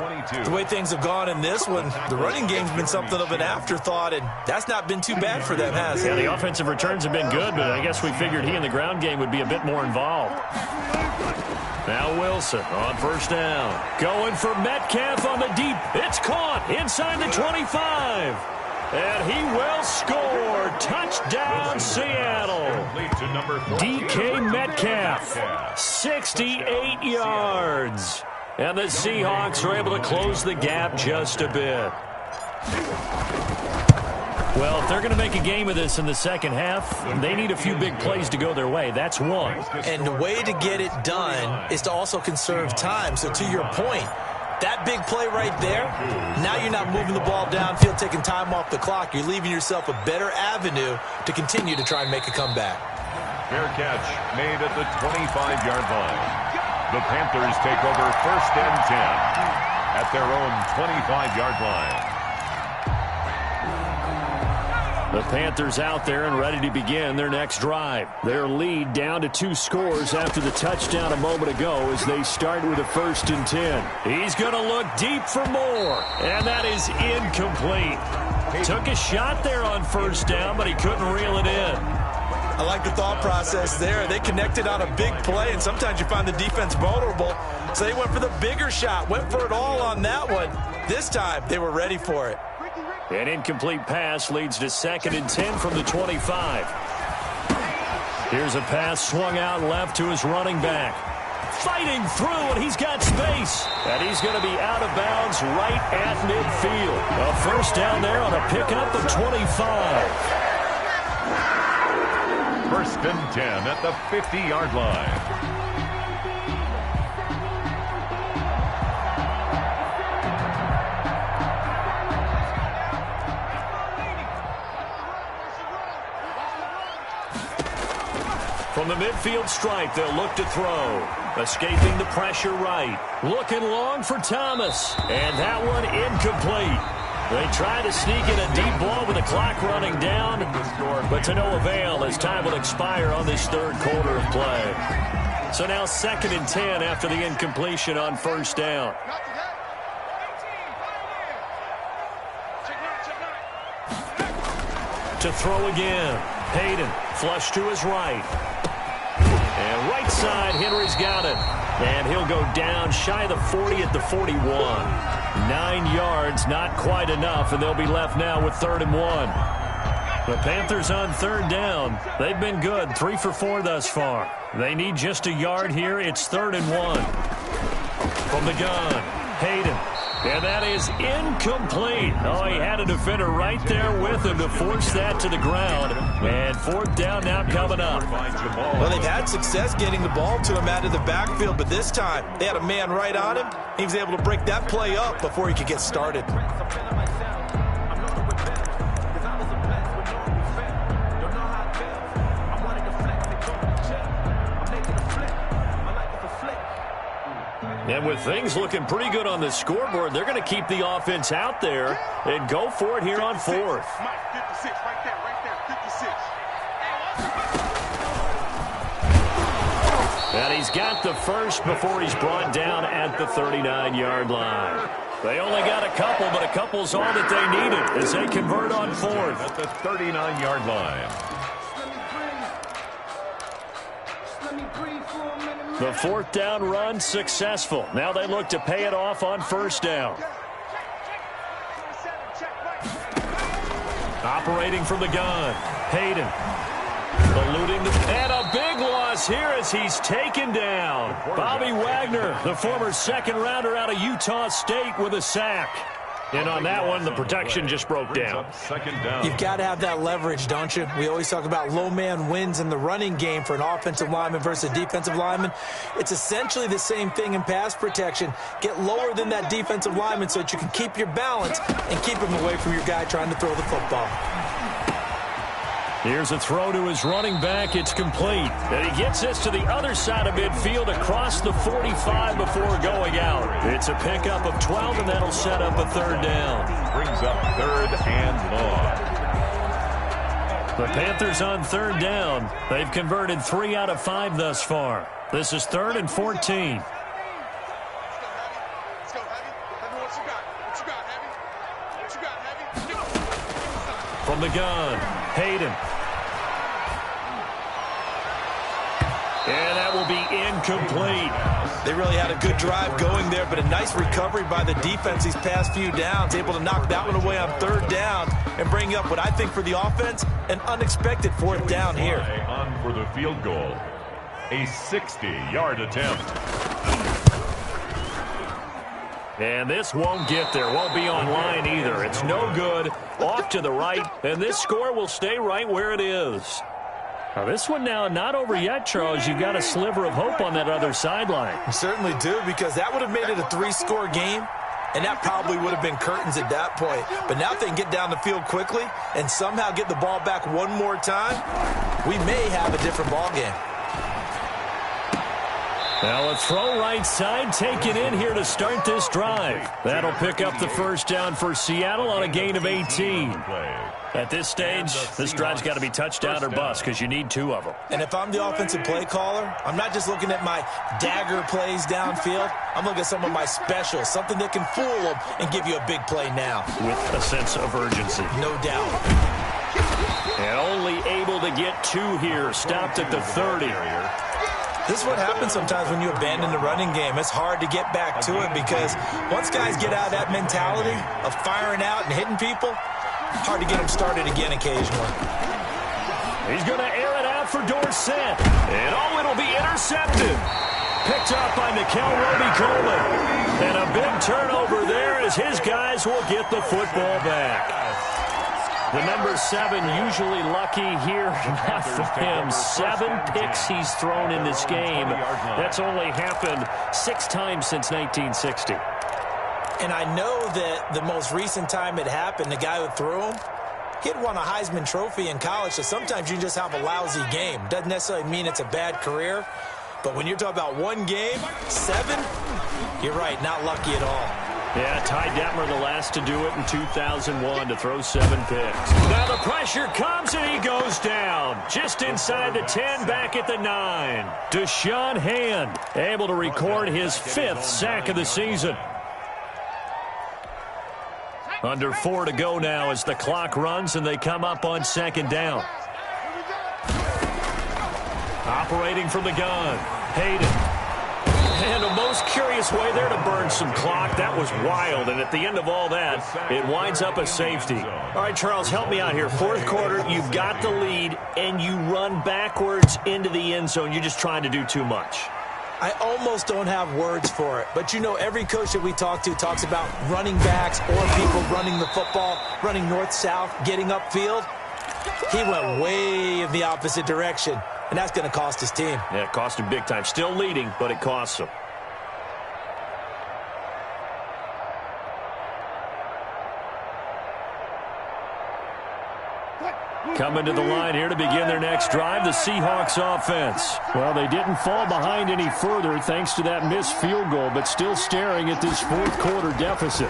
Speaker 4: The way things have gone in this one, the running game's been something of an afterthought, and that's not been too bad for them, has it?
Speaker 2: Yeah, the offensive returns have been good, but I guess we figured he in the ground game would be a bit more involved. Now Wilson on 1st down. Going for Metcalf on the deep. It's caught inside the 25. And he will score. Touchdown, Seattle. DK Metcalf, 68 yards. And the Seahawks are able to close the gap just a bit. Well, if they're going to make a game of this in the second half, they need a few big plays to go their way. That's one.
Speaker 4: And the way to get it done is to also conserve time. So to your point, that big play right there, now you're not moving the ball downfield, taking time off the clock. You're leaving yourself a better avenue to continue to try and make a comeback.
Speaker 3: Fair catch made at the 25-yard line. The Panthers take over 1st and 10 at their own 25-yard line.
Speaker 2: The Panthers out there and ready to begin their next drive. Their lead down to 2 scores after the touchdown a moment ago as they start with a 1st and 10. He's going to look deep for more, and that is incomplete. Took a shot there on 1st down, but he couldn't reel it in.
Speaker 4: I like the thought process there. They connected on a big play, and sometimes you find the defense vulnerable. So they went for the bigger shot, went for it all on that one. This time, they were ready for it.
Speaker 2: An incomplete pass leads to 2nd and 10 from the 25. Here's a pass swung out left to his running back. Fighting through, and he's got space. And he's going to be out of bounds right at midfield. A 1st down there on a pickup of 25.
Speaker 3: 1st and 10 at the 50-yard line.
Speaker 2: From the midfield stripe, they'll look to throw. Escaping the pressure right. Looking long for Thomas. And that one incomplete. They try to sneak in a deep ball with the clock running down, but to no avail as time will expire on this 3rd quarter of play. So now 2nd and 10 after the incompletion on 1st down. To throw again. Hayden, flush to his right. And right side, Henry's got it. And he'll go down shy of the 40 at the 41. 9 yards, not quite enough, and they'll be left now with 3rd and 1. The Panthers on 3rd down. They've been good, 3 for 4 thus far. They need just a yard here. It's 3rd and 1. From the gun, Hayden. And that is incomplete. Oh, he had a defender right there with him to force that to the ground. And 4th down now coming up.
Speaker 4: Well, they've had success getting the ball to him out of the backfield, but this time they had a man right on him. He was able to break that play up before he could get started.
Speaker 2: And with things looking pretty good on the scoreboard, they're going to keep the offense out there and go for it here on 4th. And he's got the first before he's brought down at the 39-yard line. They only got a couple, but a couple's all that they needed as they convert on fourth.
Speaker 3: At the 39-yard line.
Speaker 2: The fourth down run successful. Now they look to pay it off on first down. Operating from the gun, Hayden. Eluding and a big loss here as he's taken down. Bobby Wagner, the former second-rounder out of Utah State, with a sack. And on that one, the protection just broke down.
Speaker 3: Second down.
Speaker 4: You've got to have that leverage, don't you? We always talk about low man wins in the running game for an offensive lineman versus a defensive lineman. It's essentially the same thing in pass protection. Get lower than that defensive lineman so that you can keep your balance and keep him away from your guy trying to throw the football.
Speaker 2: Here's a throw to his running back. It's complete. And he gets this to the other side of midfield across the 45 before going out. It's a pickup of 12, and that'll set up a third down.
Speaker 3: Brings up third and long.
Speaker 2: The Panthers on third down. They've converted 3 out of 5 thus far. This is 3rd and 14. From the gun, Hayden. And that will be incomplete.
Speaker 4: They really had a good drive going there, but a nice recovery by the defense these past few downs. Able to knock that one away on third down and bring up what I think for the offense, an unexpected fourth down here.
Speaker 3: On for the field goal. A 60-yard attempt.
Speaker 2: And this won't get there. Won't be on line either. It's no good. Off to the right, and this score will stay right where it is. Now this one now not over yet, Charles. You've got a sliver of hope on that other sideline.
Speaker 4: You certainly do, because that would have made it a 3-score game, and that probably would have been curtains at that point. But now if they can get down the field quickly and somehow get the ball back one more time, we may have a different ball game.
Speaker 2: Now a throw right side taken in here to start this drive. That'll pick up the first down for Seattle on a gain of 18. At this stage, this drive's got to be touchdown or bust because you need 2 of them.
Speaker 4: And if I'm the offensive play caller, I'm not just looking at my dagger plays downfield. I'm looking at some of my specials, something that can fool them and give you a big play now.
Speaker 2: With a sense of urgency.
Speaker 4: No doubt.
Speaker 2: And only able to get 2 here. Stopped at the 30.
Speaker 4: This is what happens sometimes when you abandon the running game. It's hard to get back to it because once guys get out of that mentality of firing out and hitting people, hard to get them started again occasionally.
Speaker 2: He's going to air it out for Dorsett. And it'll be intercepted. Picked up by Nickel Roby-Coleman. And a big turnover there as his guys will get the football back. The number 7 usually lucky here. Not for him. 7 picks he's thrown in this game. That's only happened 6 times since 1960.
Speaker 4: And I know that the most recent time it happened, the guy who threw him, he had won a Heisman Trophy in college, so sometimes you just have a lousy game. Doesn't necessarily mean it's a bad career, but when you're talking about one game, 7, you're right, not lucky at all.
Speaker 2: Yeah, Ty Detmer the last to do it in 2001 to throw 7 picks. Now the pressure comes and he goes down. Just inside the 10, back at the 9. Deshaun Hand able to record his 5th sack of the season. Under 4 to go now as the clock runs and they come up on second down. Operating from the gun, Hayden. And a most curious way there to burn some clock. That was wild, and at the end of all that, it winds up a safety. All right, Charles, help me out here. 4th quarter, you've got the lead, and you run backwards into the end zone. You're just trying to do too much.
Speaker 4: I almost don't have words for it, but you know every coach that we talk to talks about running backs or people running the football, running north-south, getting upfield. He went way in the opposite direction, and that's going to cost his team.
Speaker 2: Yeah, it cost him big time. Still leading, but it costs him. Coming to the line here to begin their next drive, the Seahawks offense. Well, they didn't fall behind any further thanks to that missed field goal, but still staring at this 4th quarter deficit.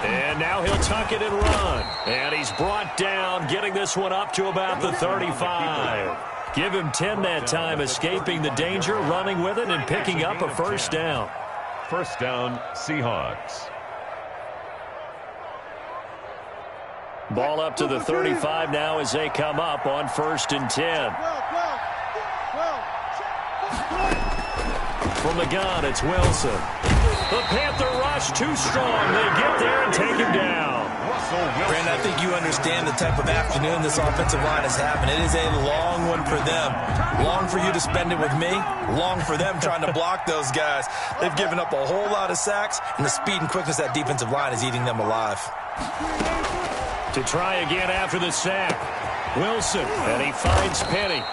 Speaker 2: And now he'll tuck it and run. And he's brought down, getting this one up to about the 35. Give him 10 that time, escaping the danger, running with it, and picking up a first down.
Speaker 3: First down, Seahawks.
Speaker 2: Ball up to the 35 now as they come up on 1st and 10. From the gun, it's Wilson. The Panther rush too strong. They get there and take him down.
Speaker 4: Brandon, I think you understand the type of afternoon this offensive line is having. It is a long one for them. Long for you to spend it with me. Long for them trying to block those guys. They've given up a whole lot of sacks, and the speed and quickness of that defensive line is eating them alive.
Speaker 2: To try again after the sack. Wilson, and he finds Penny.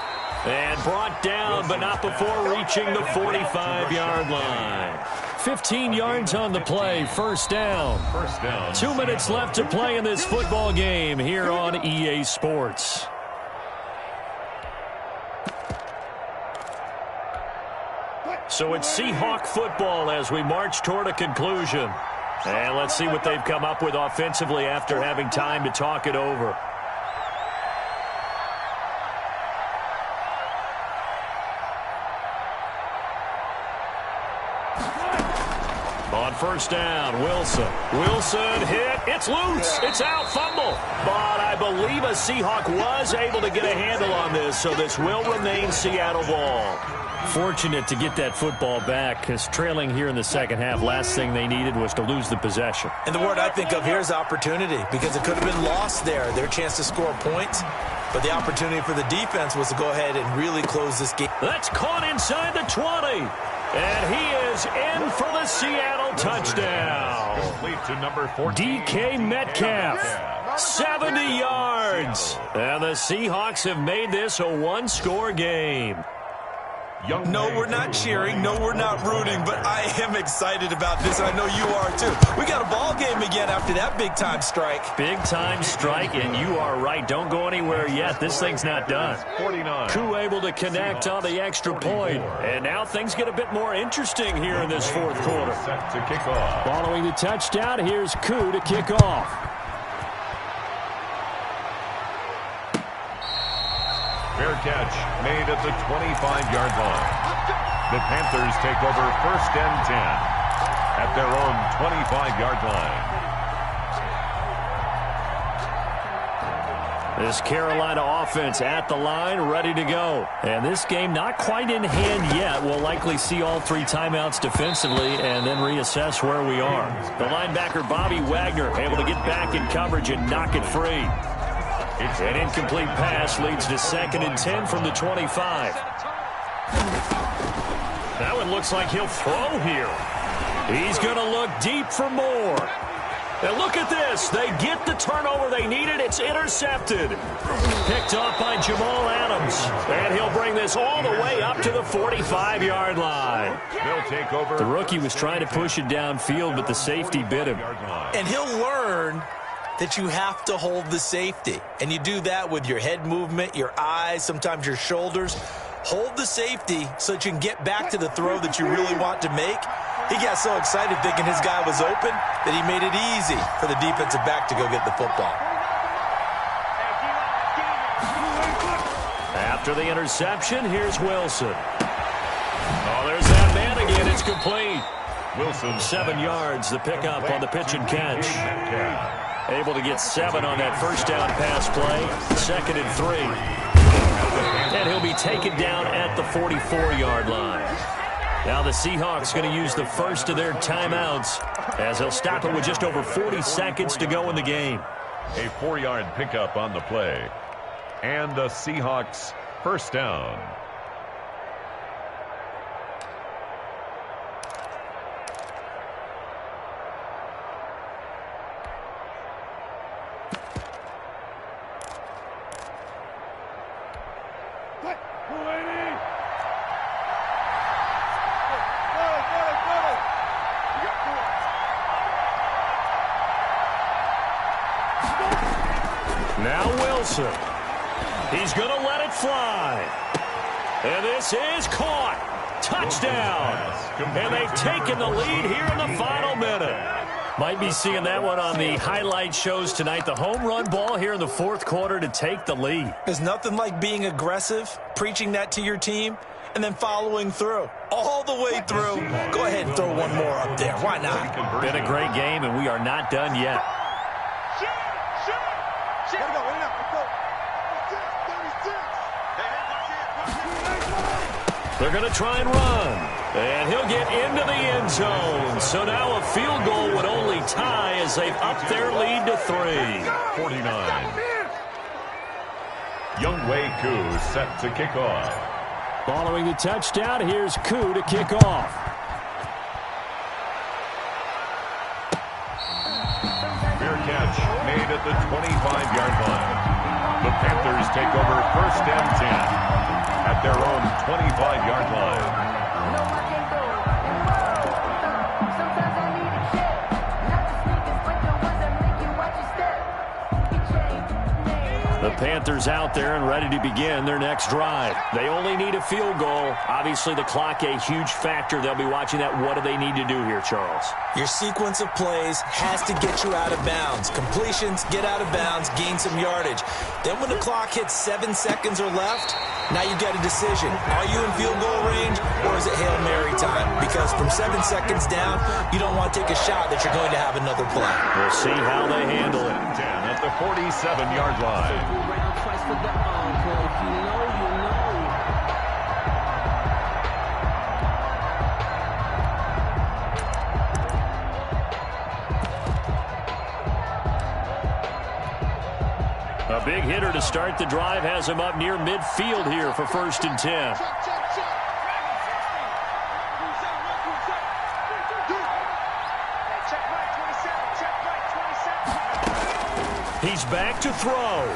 Speaker 2: And brought down, but not before reaching the 45-yard line. 15 yards on the play, first down. 2 minutes left to play in this football game here on EA Sports. So it's Seahawk football as we march toward a conclusion. And let's see what they've come up with offensively after having time to talk it over. On first down, Wilson. Wilson hit. It's loose. It's out. Fumble. But I believe a Seahawk was able to get a handle on this, so this will remain Seattle ball. Fortunate to get that football back, because trailing here in the second half, last thing they needed was to lose the possession.
Speaker 4: And the word I think of here is opportunity, because it could have been lost there, their chance to score points. But the opportunity for the defense was to go ahead and really close this game.
Speaker 2: That's caught inside the 20. And he is in for the Seattle touchdown.
Speaker 3: Complete to number 14.
Speaker 2: DK Metcalf, 70 yards. And the Seahawks have made this a one-score game.
Speaker 4: No, we're not cheering. No, we're not rooting. But I am excited about this, and I know you are too. We got a ball game again after that big-time strike.
Speaker 2: Big-time strike, and you are right. Don't go anywhere yet. This thing's not done.
Speaker 3: 49.
Speaker 2: Koo able to connect on the extra point. And now things get a bit more interesting here in this fourth quarter.
Speaker 3: Set to kick off.
Speaker 2: Following the touchdown, here's Koo to kick off.
Speaker 3: Fair catch made at the 25-yard line. The Panthers take over 1st and 10 at their own 25-yard line.
Speaker 2: This Carolina offense at the line, ready to go. And this game not quite in hand yet. We'll likely see all 3 timeouts defensively and then reassess where we are. The linebacker Bobby Wagner able to get back in coverage and knock it free. An incomplete pass leads to 2nd and 10 from the 25. That one looks like he'll throw here. He's going to look deep for more. And look at this. They get the turnover they needed. It's intercepted. Picked off by Jamal Adams. And he'll bring this all the way up to the 45-yard line.
Speaker 3: They'll take over.
Speaker 2: The rookie was trying to push it downfield, but the safety bit him.
Speaker 4: And he'll learn that you have to hold the safety. And you do that with your head movement, your eyes, sometimes your shoulders. Hold the safety so that you can get back to the throw that you really want to make. He got so excited thinking his guy was open that he made it easy for the defensive back to go get the football.
Speaker 2: After the interception, here's Wilson. Oh, there's that man again. It's complete.
Speaker 3: Wilson.
Speaker 2: 7 yards, the pickup on the pitch and catch. Able to get 7 on that first down pass play. 2nd and 3. And he'll be taken down at the 44-yard line. Now the Seahawks going to use the first of their timeouts as they'll stop it with just over 40 seconds to go in the game.
Speaker 3: A 4-yard pickup on the play. And the Seahawks first down.
Speaker 2: Now Wilson. He's going to let it fly. And this is caught. Touchdown. And they've taken the lead here in the final minute. Might be seeing that one on the highlight shows tonight. The home run ball here in the fourth quarter to take the lead.
Speaker 4: There's nothing like being aggressive, preaching that to your team, and then following through. All the way through. Go ahead and throw one more up there. Why not?
Speaker 2: Been a great game, and we are not done yet. They're going to try and run. And he'll get into the end zone. So now a field goal would only tie as they've upped their lead to 3.
Speaker 3: 49. Younghoe Koo set to kick off.
Speaker 2: Following the touchdown, here's Koo to kick off.
Speaker 3: Fair catch made at the 25-yard line. The Panthers take over 1st and 10 at their own 25-yard line.
Speaker 2: The Panthers out there and ready to begin their next drive. They only need a field goal. Obviously, the clock a huge factor. They'll be watching that. What do they need to do here, Charles?
Speaker 4: Your sequence of plays has to get you out of bounds. Completions, get out of bounds, gain some yardage. Then when the clock hits 7 seconds or left, now you get a decision. Are you in field goal range or is it Hail Mary time? Because from 7 seconds down, you don't want to take a shot that you're going to have another play.
Speaker 2: We'll see how they handle it.
Speaker 3: 10 at the 47-yard line.
Speaker 2: A big hitter to start the drive has him up near midfield here for 1st and 10. He's back to throw.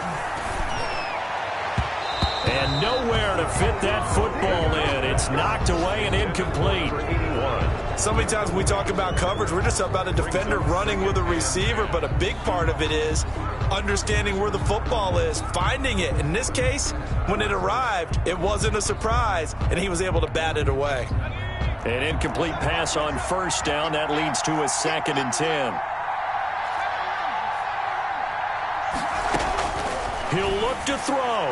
Speaker 2: And nowhere to fit that football in. It's knocked away and incomplete.
Speaker 4: So many times when we talk about coverage, we're just about a defender running with a receiver, but a big part of it is understanding where the football is, finding it. In this case, when it arrived, it wasn't a surprise, and he was able to bat it away.
Speaker 2: An incomplete pass on 1st down. That leads to a 2nd and 10. He'll look to throw.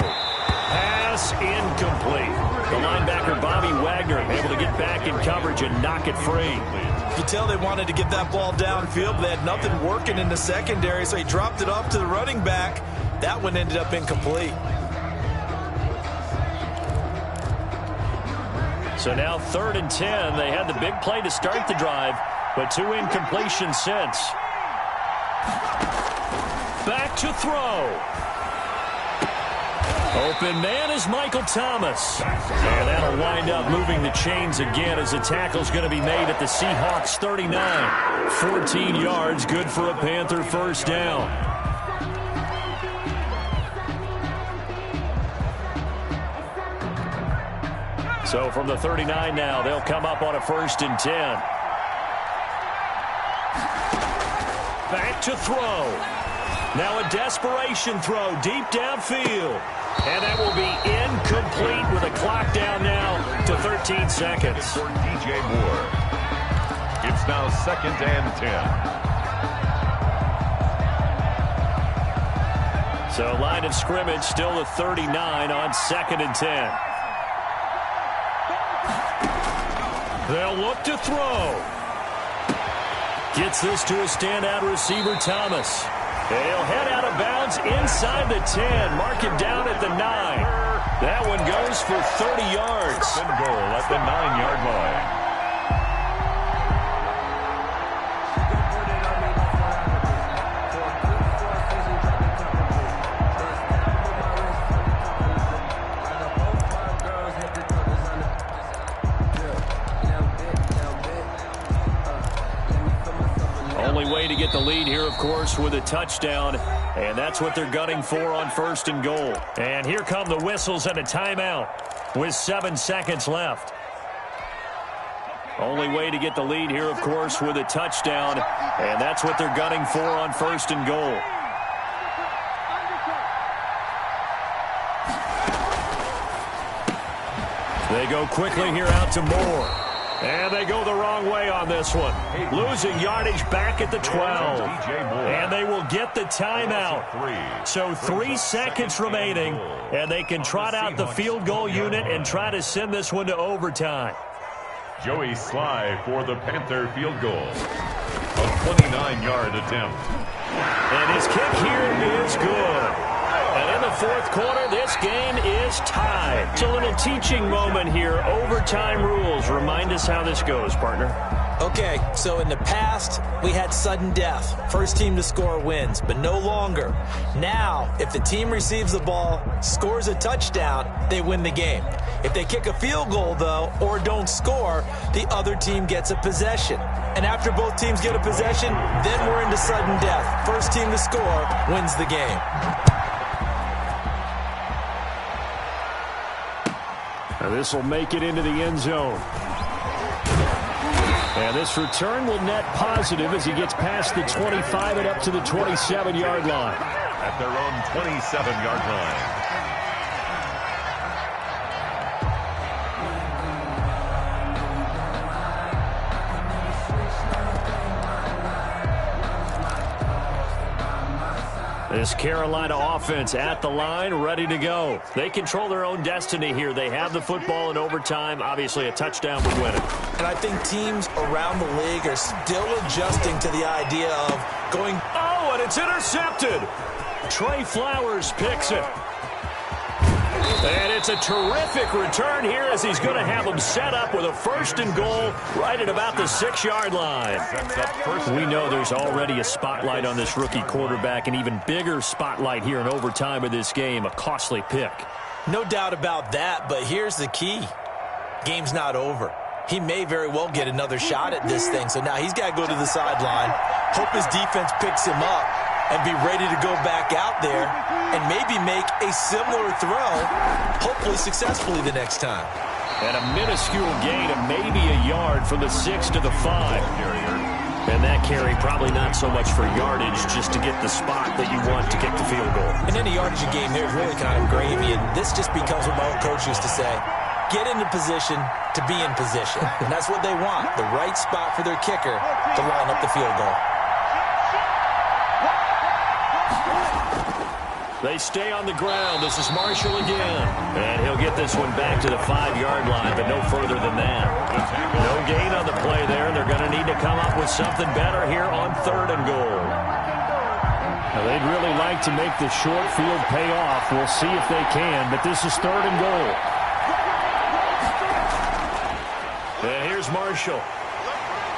Speaker 2: Pass incomplete. The linebacker, Bobby Wagner, able to get back in coverage and knock it free.
Speaker 4: You could tell they wanted to get that ball downfield, but they had nothing working in the secondary, so he dropped it off to the running back. That one ended up incomplete.
Speaker 2: So now 3rd and 10. They had the big play to start the drive, but 2 incompletions since. Back to throw. Open man is Michael Thomas. And that'll wind up moving the chains again as the tackle's going to be made at the Seahawks 39. 14 yards, good for a Panther 1st down. So from the 39 now, they'll come up on a 1st and 10. Back to throw. Now a desperation throw deep downfield. And that will be incomplete with a clock down now to 13 seconds.
Speaker 3: For DJ Moore. It's now 2nd and 10.
Speaker 2: So line of scrimmage still the 39 on 2nd and 10. They'll look to throw. Gets this to a standout receiver, Thomas. He'll head out of bounds inside the 10. Mark him down at the 9. That one goes for 30 yards.
Speaker 3: Second goal at the 9-yard line.
Speaker 2: Way to get the lead here, of course, with a touchdown, and that's what they're gunning for on 1st and goal. And here come the whistles and a timeout with 7 seconds left. Only way to get the lead here, of course, with a touchdown, and that's what they're gunning for on 1st and goal. They go quickly here out to Moore. And they go the wrong way on this one. Losing yardage back at the 12. And they will get the timeout. So 3 seconds remaining, and they can trot out the field goal unit and try to send this one to overtime.
Speaker 3: Joey Sly for the Panther field goal. A 29-yard attempt.
Speaker 2: And his kick here is good. And in the fourth quarter, this game is tied. It's a little teaching moment here. Overtime rules. Remind us how this goes, partner.
Speaker 4: Okay, so in the past, we had sudden death. First team to score wins, but no longer. Now, if the team receives the ball, scores a touchdown, they win the game. If they kick a field goal, though, or don't score, the other team gets a possession. And after both teams get a possession, then we're into sudden death. First team to score wins the game.
Speaker 2: Now this will make it into the end zone. And this return will net positive as he gets past the 25 and up to the 27-yard line.
Speaker 3: At their own 27-yard line.
Speaker 2: This Carolina offense at the line, ready to go. They control their own destiny here. They have the football in overtime. Obviously, a touchdown would win it.
Speaker 4: And I think teams around the league are still adjusting to the idea of going...
Speaker 2: Oh, and it's intercepted. Trey Flowers picks it. And it's a terrific return here as he's going to have them set up with a 1st and goal right at about the 6-yard line. We know there's already a spotlight on this rookie quarterback, an even bigger spotlight here in overtime of this game, a costly pick.
Speaker 4: No doubt about that, but here's the key. Game's not over. He may very well get another shot at this thing, so now he's got to go to the sideline, hope his defense picks him up, and be ready to go back out there and maybe make a similar throw, hopefully successfully the next time.
Speaker 2: And a minuscule gain of maybe a yard from the 6 to the 5. And that carry probably not so much for yardage, just to get the spot that you want to get the field goal.
Speaker 4: And any yardage game there is really kind of gravy, and this just becomes what my old coach used to say. Get into position to be in position. And that's what they want, the right spot for their kicker to line up the field goal.
Speaker 2: They stay on the ground. This is Marshall again. And he'll get this one back to the 5-yard line, but no further than that. No gain on the play there. They're going to need to come up with something better here on 3rd and goal. Now, they'd really like to make the short field pay off. We'll see if they can, but this is 3rd and goal. And here's Marshall.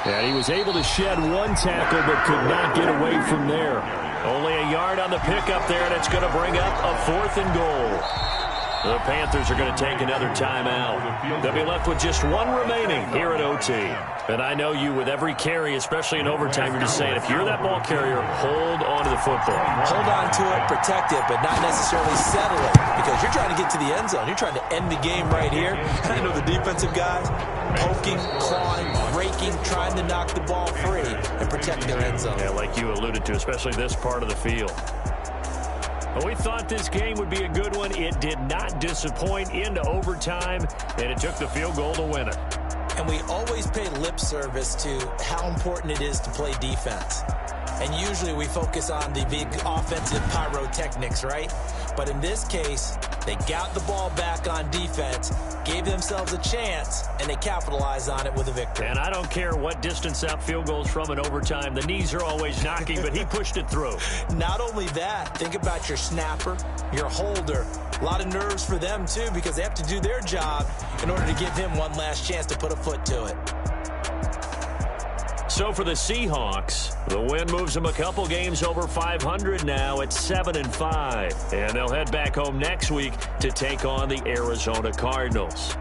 Speaker 2: And he was able to shed one tackle, but could not get away from there. Only a yard on the pickup there, and it's going to bring up a 4th and goal. The Panthers are going to take another timeout. They'll be left with just one remaining here at OT. And I know you, with every carry, especially in overtime, you're just saying, if you're that ball carrier, hold on to the football.
Speaker 4: Hold on to it, protect it, but not necessarily settle it, because you're trying to get to the end zone. You're trying to end the game right here. I know the defensive guys poking, clawing, breaking, trying to knock the ball free and protect their end zone.
Speaker 2: Yeah, like you alluded to, especially this part of the field. Well, we thought this game would be a good one. It did not disappoint into overtime, and it took the field goal to win it.
Speaker 4: And we always pay lip service to how important it is to play defense. And usually we focus on the big offensive pyrotechnics, right? But in this case, they got the ball back on defense, gave themselves a chance, and they capitalized on it with a victory.
Speaker 2: And I don't care what distance out field goals from in overtime. The knees are always knocking, but he pushed it through.
Speaker 4: Not only that, think about your snapper, your holder. A lot of nerves for them, too, because they have to do their job in order to give him one last chance to put a foot to it.
Speaker 2: So for the Seahawks, the win moves them a couple games over 500 now at 7-5. And they'll head back home next week to take on the Arizona Cardinals.